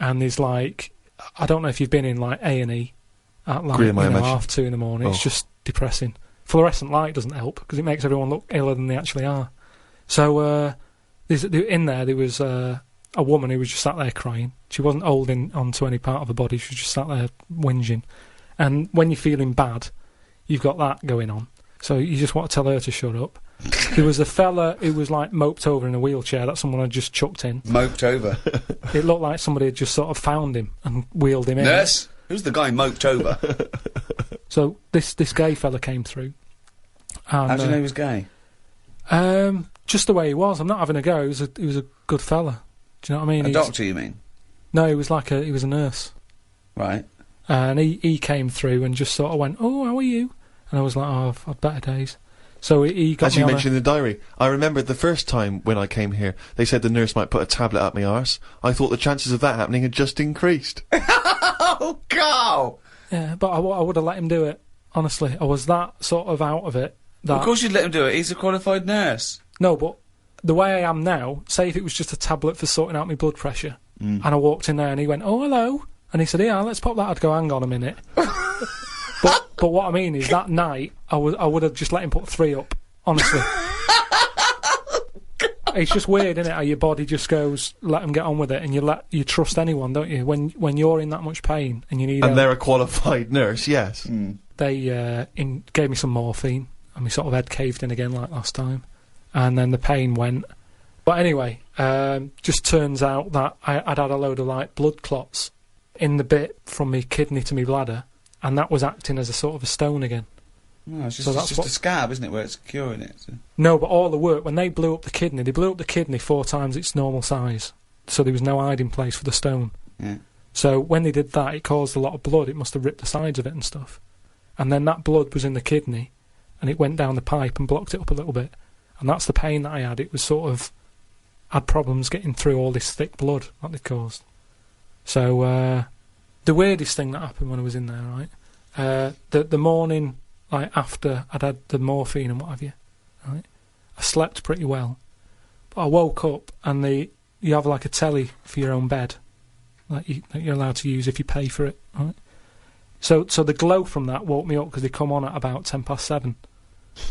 and there's like, I don't know if you've been in like A&E at like Grim, I imagine. 2:30 in the morning. It's Oh. just depressing. Fluorescent light doesn't help because it makes everyone look iller than they actually are. So in there was a woman who was just sat there crying. She wasn't holding onto any part of her body. She was just sat there whinging. And when you're feeling bad, you've got that going on. So you just want to tell her to shut up. There was a fella who was like moped over in a wheelchair that someone had just chucked in. Moped over. It looked like somebody had just sort of found him and wheeled him in. Nurse? Who's the guy moped over? So this gay fella came through. And, How do you know he was gay? just the way he was. I'm not having a go. He was a good fella. Do you know what I mean? A doctor, you mean? No, he was a nurse. Right. And he came through and just sort of went, "Oh, how are you?" And I was like, "Oh, I've had better days." So he got As me you on mentioned in the diary, I remember the first time when I came here, they said the nurse might put a tablet up my arse. I thought the chances of that happening had just increased. Oh, Karl! Yeah, but I would have let him do it. Honestly, I was that sort of out of it. That Of course you'd let him do it. He's a qualified nurse. No, but the way I am now, say if it was just a tablet for sorting out my blood pressure, and I walked in there and he went, "Oh, hello," and he said, "Yeah, let's pop that." I'd go, "Hang on a minute." but what I mean is that night I would have just let him put 3 up. Honestly. It's just weird, isn't it? How your body just goes, let them get on with it, and you trust anyone, don't you? When you're in that much pain and you need. And they're a qualified nurse, yes. They gave me some morphine, and my sort of head caved in again like last time, and then the pain went. But anyway, just turns out that I'd had a load of like blood clots in the bit from my kidney to my bladder, and that was acting as a sort of a stone again. No, it's just, So it's that's just what- a scab, isn't it, where it's curing it? So. No, but all the work, when they blew up the kidney 4 times its normal size, so there was no hiding place for the stone. Yeah. So when they did that, it caused a lot of blood. It must have ripped the sides of it and stuff. And then that blood was in the kidney, and it went down the pipe and blocked it up a little bit. And that's the pain that I had. It was sort of had problems getting through all this thick blood that they caused. So the weirdest thing that happened when I was in there, right? The morning like after I'd had the morphine and what have you, right? I slept pretty well, but I woke up and you have like a telly for your own bed, that you're allowed to use if you pay for it, right? So the glow from that woke me up because they come on at about 7:10,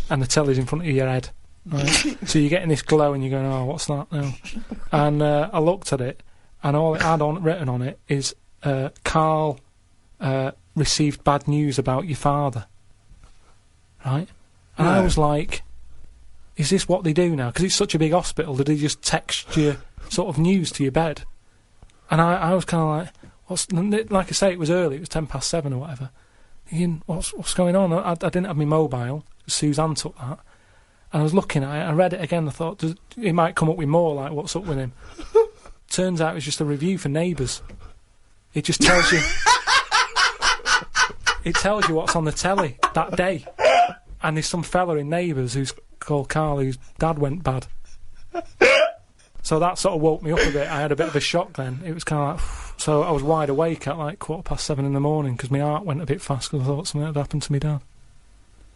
and the telly's in front of your head, right? So you're getting this glow and you're going, "Oh, what's that now?" And I looked at it, and all it had written on it is, "Karl received bad news about your father." Right? And I was like, is this what they do now? Because it's such a big hospital, did they just text you sort of news to your bed? And I was kind of like, like I say, it was early, it was 7:10 or whatever. Thinking, what's going on? I didn't have my mobile. Suzanne took that. And I was looking at it, I read it again, I thought, it might come up with more, like, what's up with him? Turns out it's just a review for Neighbours. It just tells you... It tells you what's on the telly that day. And there's some fella in Neighbours who's called Karl, whose dad went bad. So that sort of woke me up a bit. I had a bit of a shock then. It was kind of like... So I was wide awake at like 7:15 in the morning because my heart went a bit fast because I thought something had happened to me dad.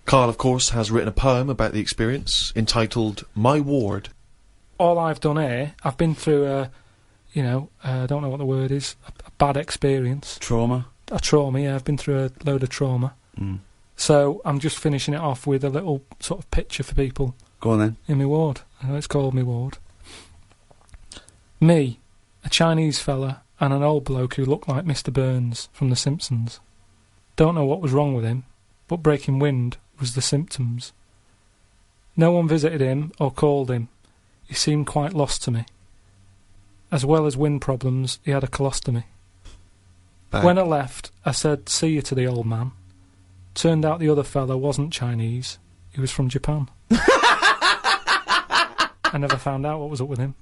Karl, of course, has written a poem about the experience entitled My Ward. All I've done here, I've been through I don't know what the word is, a bad experience. Trauma. A trauma, yeah. I've been through a load of trauma. So I'm just finishing it off with a little sort of picture for people Go on then. in my ward. It's called my ward. Me, a Chinese fella, and an old bloke who looked like Mr. Burns from The Simpsons. Don't know what was wrong with him, but breaking wind was the symptoms. No one visited him or called him. He seemed quite lost to me. As well as wind problems, he had a colostomy. Bang. When I left, I said, "See you" to the old man. Turned out the other fella wasn't Chinese. He was from Japan. I never found out what was up with him.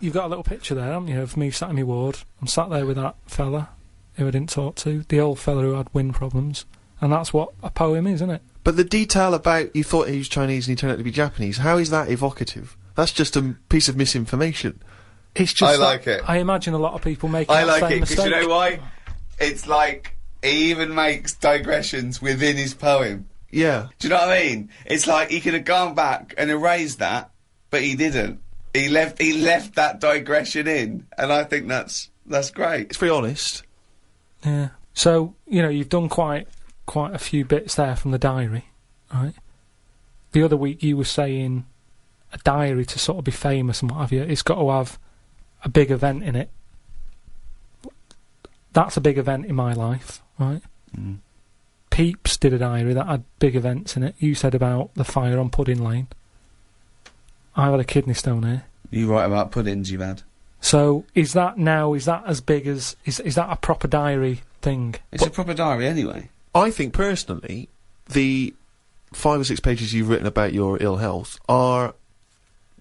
You've got a little picture there, haven't you, of me sat in my ward. I'm sat there with that fella who I didn't talk to, the old fella who had wind problems. And that's what a poem is, isn't it? But the detail about you thought he was Chinese and he turned out to be Japanese, how is that evocative? That's just a piece of misinformation. It's just I like it. I imagine a lot of people making I that like same it, because mistake. you know why? It's like, he even makes digressions within his poem. Yeah. Do you know what I mean? It's like, he could have gone back and erased that, but he didn't. He left that digression in, and I think that's great. It's very honest. Yeah. So, you know, you've done quite a few bits there from the diary, right? The other week you were saying a diary to sort of be famous and what have you, it's got to have a big event in it. That's a big event in my life, right? Mm. Peeps did a diary that had big events in it. You said about the fire on Pudding Lane. I've had a kidney stone here. You write about puddings you've had. So, is that as big as... Is that a proper diary thing? It's a proper diary anyway. I think, personally, the 5 or 6 pages you've written about your ill health are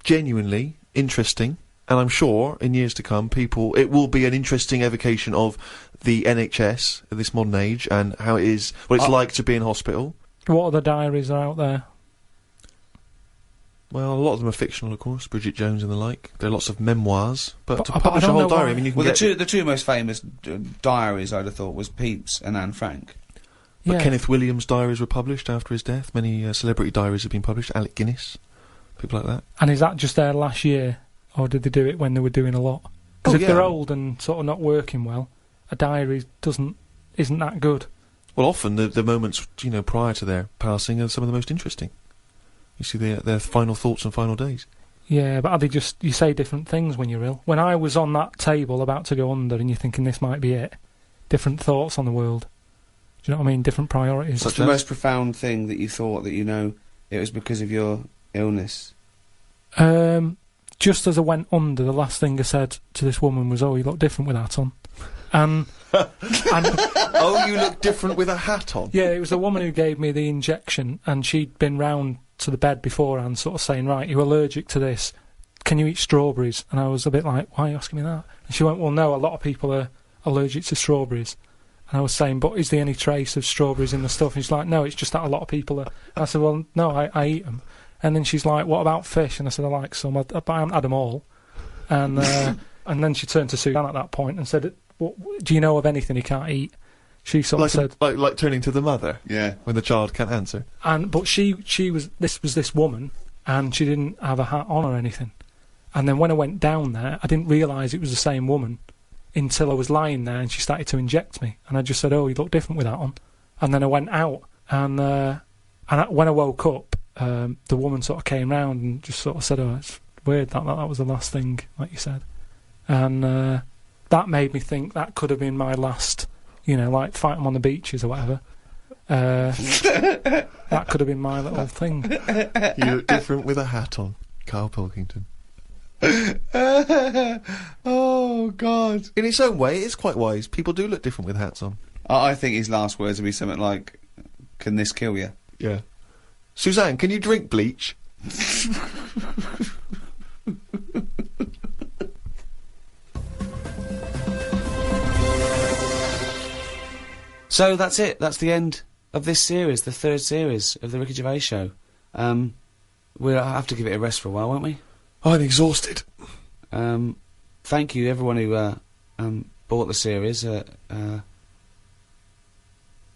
genuinely interesting, and I'm sure, in years to come, it will be an interesting evocation of the NHS at this modern age, and how it is, what it's like to be in hospital. What other diaries are out there? Well, a lot of them are fictional, of course, Bridget Jones and the like. There are lots of memoirs, but to I publish a don't whole know diary, why. I mean, you can Well, get... the two most famous diaries, I'd have thought, was Pepys and Anne Frank. But Yeah. Kenneth Williams' diaries were published after his death. Many celebrity diaries have been published. Alec Guinness, people like that. And is that just their last year, or did they do it when they were doing a lot? Because if they're old and sort of not working well, a diary isn't that good. Well, often the moments, you know, prior to their passing are some of the most interesting. You see their final thoughts and final days. Yeah, but are they just... You say different things when you're ill. When I was on that table about to go under and you're thinking this might be it, different thoughts on the world. Do you know what I mean? Different priorities. What's the most profound thing that you thought that, you know, it was because of your illness? Just as I went under, the last thing I said to this woman was, "Oh, you look different with that on." And Oh, you look different with a hat on. yeah, it was the woman who gave me the injection, and she'd been round to the bed beforehand, sort of saying, "Right, you're allergic to this. Can you eat strawberries?" And I was a bit like, "Why are you asking me that?" And she went, "Well, no, a lot of people are allergic to strawberries." And I was saying, "But is there any trace of strawberries in the stuff?" And she's like, "No, it's just that a lot of people are." And I said, "Well, no, I eat them." And then she's like, "What about fish?" And I said, "I like some, but I haven't had them all." And and then she turned to Suzanne at that point and said, "What, do you know of anything you can't eat?" She sort of said, like turning to the mother. Yeah. When the child can't answer. but she was this woman, and she didn't have a hat on or anything. And then when I went down there, I didn't realise it was the same woman until I was lying there and she started to inject me. And I just said, "Oh, you look different with that on." And then I went out, and when I woke up, the woman sort of came round and just sort of said, "Oh, it's weird that was the last thing, like you said." And that made me think that could have been my last, you know, like fight 'em on the beaches or whatever. That could have been my little thing. You look different with a hat on. Karl Pilkington. Oh, God. In its own way, it's quite wise. People do look different with hats on. I think his last words would be something like, "Can this kill you?" Yeah. Suzanne, can you drink bleach? So that's it. That's the end of this series, the 3rd series of the Ricky Gervais Show. We'll have to give it a rest for a while, won't we? I'm exhausted. Thank you, everyone who bought the series.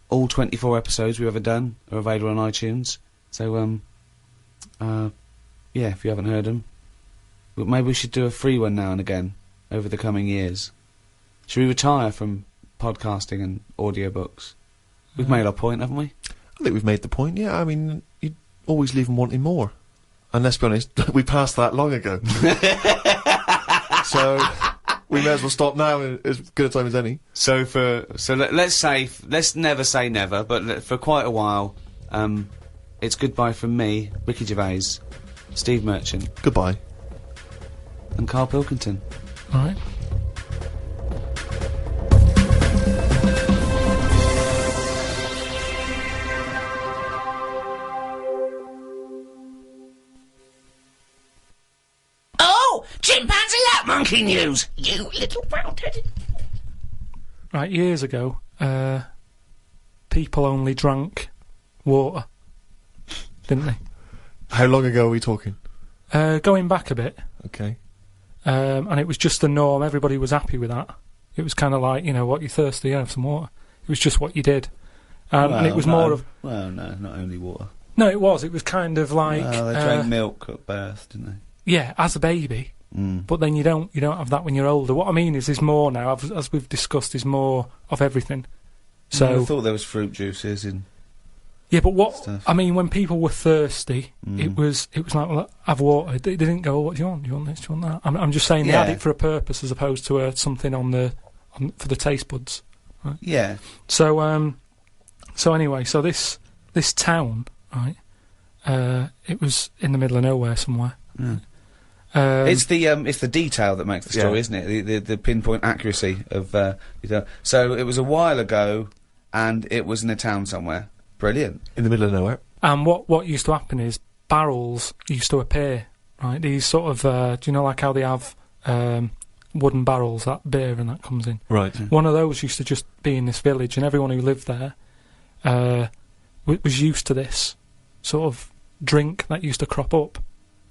All 24 episodes we've ever done are available on iTunes. So, yeah, if you haven't heard them, maybe we should do a free one now and again over the coming years. Should we retire from podcasting and audiobooks? We've made our point, haven't we? I think we've made the point, yeah. I mean, you'd always leave them wanting more. And let's be honest, we passed that long ago. So, we may as well stop now, as good a time as any. So let's never say never, but for quite a while, it's goodbye from me, Ricky Gervais, Steve Merchant, Goodbye. and Karl Pilkington. All right. Oh, chimpanzee lap monkey news, you little round-headed... Right, years ago, people only drank water. didn't they? How long ago are we talking? Going back a bit, Okay. and it was just the norm. Everybody was happy with that. It was kind of like, you know, what, you're thirsty, yeah, have some water. It was just what you did. And it was more of... Well, no, not only water. No, it was. It was kind of like... Well, they drank milk at birth, didn't they? Yeah, as a baby. Mm. But then you don't have that when you're older. What I mean is more now, as we've discussed, is more of everything. So I thought there was fruit juices in... Yeah, but what... stuff. I mean, when people were thirsty, it was like, well, have water. They didn't go, oh, what do you want? Do you want this? Do you want that? I'm just saying they had it for a purpose as opposed to something for the taste buds. Right? Yeah. So anyway, so this town, right? It was in the middle of nowhere somewhere. Mm. It's the detail that makes the story, isn't it? The pinpoint accuracy of so it was a while ago, and it was in a town somewhere. Brilliant. In the middle of nowhere. And what used to happen is barrels used to appear, right? These sort of do you know, like how they have wooden barrels that beer and that comes in? Right. One of those used to just be in this village, and everyone who lived there was used to this sort of drink that used to crop up,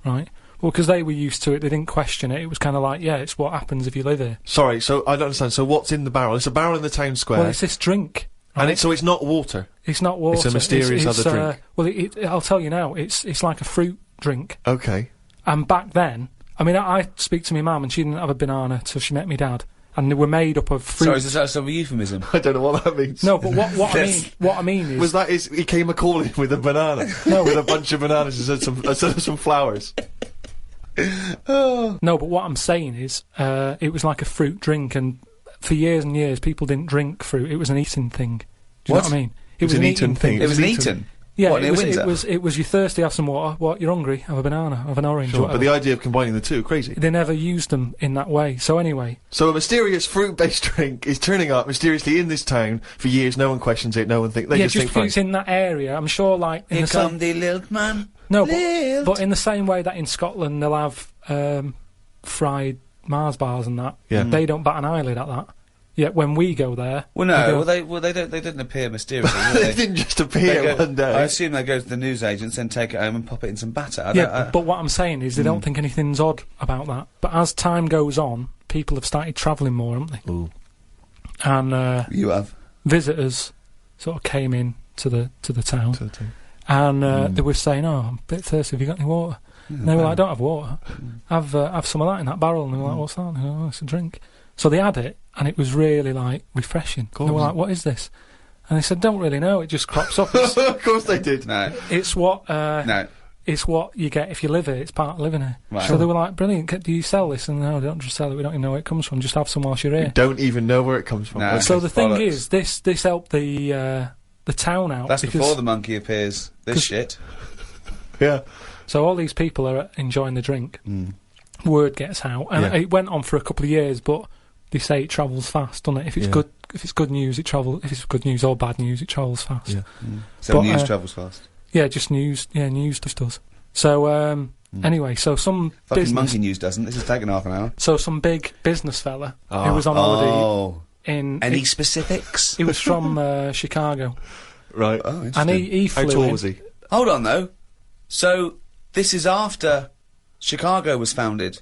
right? Well, because they were used to it, they didn't question it. It was kind of like, yeah, it's what happens if you live here. Sorry, so I don't understand. So what's in the barrel? It's a barrel in the town square. Well, it's this drink. Right? And so it's not water. It's not water. It's a mysterious other drink. Well, I'll tell you now. It's like a fruit drink. Okay. And back then, I mean, I speak to my mum, and she didn't have a banana till she met me dad, and they were made up of fruit. Sorry, is that some euphemism? I don't know what that means. No, but what I mean is he came a calling with a banana, with a bunch of bananas instead of some flowers. No, but what I'm saying is, it was like a fruit drink, and for years and years, people didn't drink fruit. It was an eating thing. Do you know what I mean? It was an eating thing. It was an eaten. Yeah, what, it was. You're thirsty, have some water. What, you're hungry? Have a banana, have an orange. Sure, but the idea of combining the two, crazy. They never used them in that way. So anyway. So a mysterious fruit-based drink is turning up mysteriously in this town for years. No one questions it. No one thinks. They just think it's in that area. I'm sure, like in Here the come the little man. No, but in the same way that in Scotland they'll have fried Mars bars and that. Yeah. They don't bat an eyelid at that. Yet when we go there, well, no, they didn't appear mysteriously. Did they didn't just appear one day. I assume they go to the newsagents, then take it home and pop it in some batter. But what I'm saying is they don't think anything's odd about that. But as time goes on, people have started travelling more, haven't they? Ooh. And you have visitors sort of came in to the town, and they were saying, "Oh, I'm a bit thirsty. Have you got any water?" And they were like, "I don't have water. Have some of that in that barrel." And they were like, "What's that?" And they go, "Oh, it's a drink." So they had it, and it was really, like, refreshing. They were like, what is this? And they said, don't really know, it just crops up. Of course they did. No. It's what it's what you get if you live here. It's part of living here. Right. So they were like, brilliant, do you sell this? And no, don't just sell it, we don't even know where it comes from, just have some whilst you're here. We don't even know where it comes from. No. So the thing is, this helped the town out. That's before the monkey appears, this shit. Yeah. So all these people are enjoying the drink. Word gets out. And it went on for a couple of years, but they say it travels fast, doesn't it? If it's good news, it travels. If it's good news or bad news, it travels fast. Yeah. So news travels fast. Yeah, just news. Yeah, news just does. So anyway, so some fucking monkey news doesn't. This has taken half an hour. So some big business fella who was on holiday in any specifics? He was from Chicago. Right. Oh, interesting. And he flew How tall in. was he? Hold on though. So this is after Chicago was founded.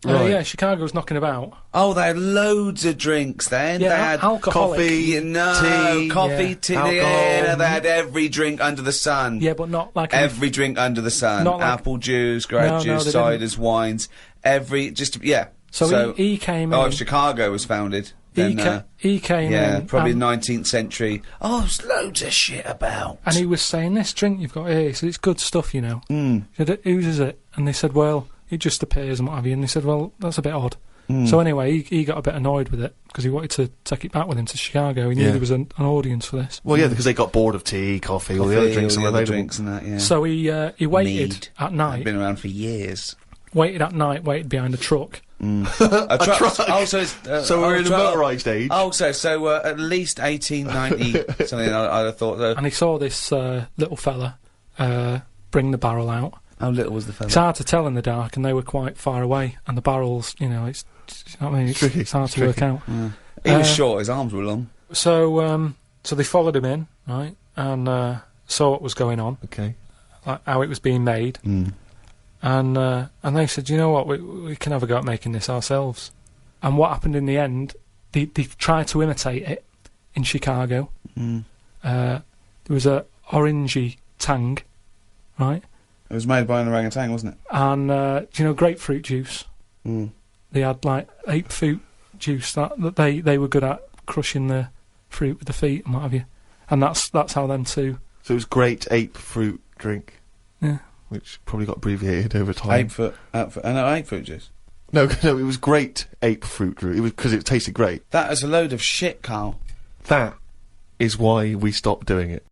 Right. Yeah, Chicago was knocking about. Oh, they had loads of drinks then. Yeah, they had alcoholic. coffee, tea, tea. alcohol. Yeah, they had every drink under the sun. Yeah, but not like every drink under the sun. Not like apple juice, grape juice, ciders, wines. So he came in. Oh, if Chicago was founded. Then, he came in. Yeah, probably 19th century. Oh, there's loads of shit about. And he was saying, this drink you've got here, he said, it's good stuff, you know. Mm. He said, whose is it? And they said, well, it just appears and what have you. And they said, well, that's a bit odd. So anyway, he got a bit annoyed with it because he wanted to take it back with him to Chicago. He knew there was an audience for this. Well, yeah, because they got bored of tea, coffee, all the other drinks all and the other drinks and that, yeah. So he waited Mead. at night. Been around for years. Waited behind a truck. A truck. Oh, so we're in the motorised age. Oh, so at least 1890 something. I'd have thought. And he saw this little fella bring the barrel out. How little was the fella? It's hard to tell in the dark, and they were quite far away. And the barrels, you know, it's hard to work out. Yeah. He was short. His arms were long. So they followed him in, right, and saw what was going on. Okay. like how it was being made, and they said, you know what, we can have a go at making this ourselves. And what happened in the end? They tried to imitate it in Chicago. There was a orangey tang, right? It was made by an orangutan, wasn't it? And do you know grapefruit juice? They had like ape fruit juice that they were good at crushing the fruit with the feet and what have you. And that's how them two. So it was great ape fruit drink. Yeah. Which probably got abbreviated over time. Ape fruit juice. No, it was great ape fruit drink. It was because it tasted great. That is a load of shit, Karl. That is why we stopped doing it.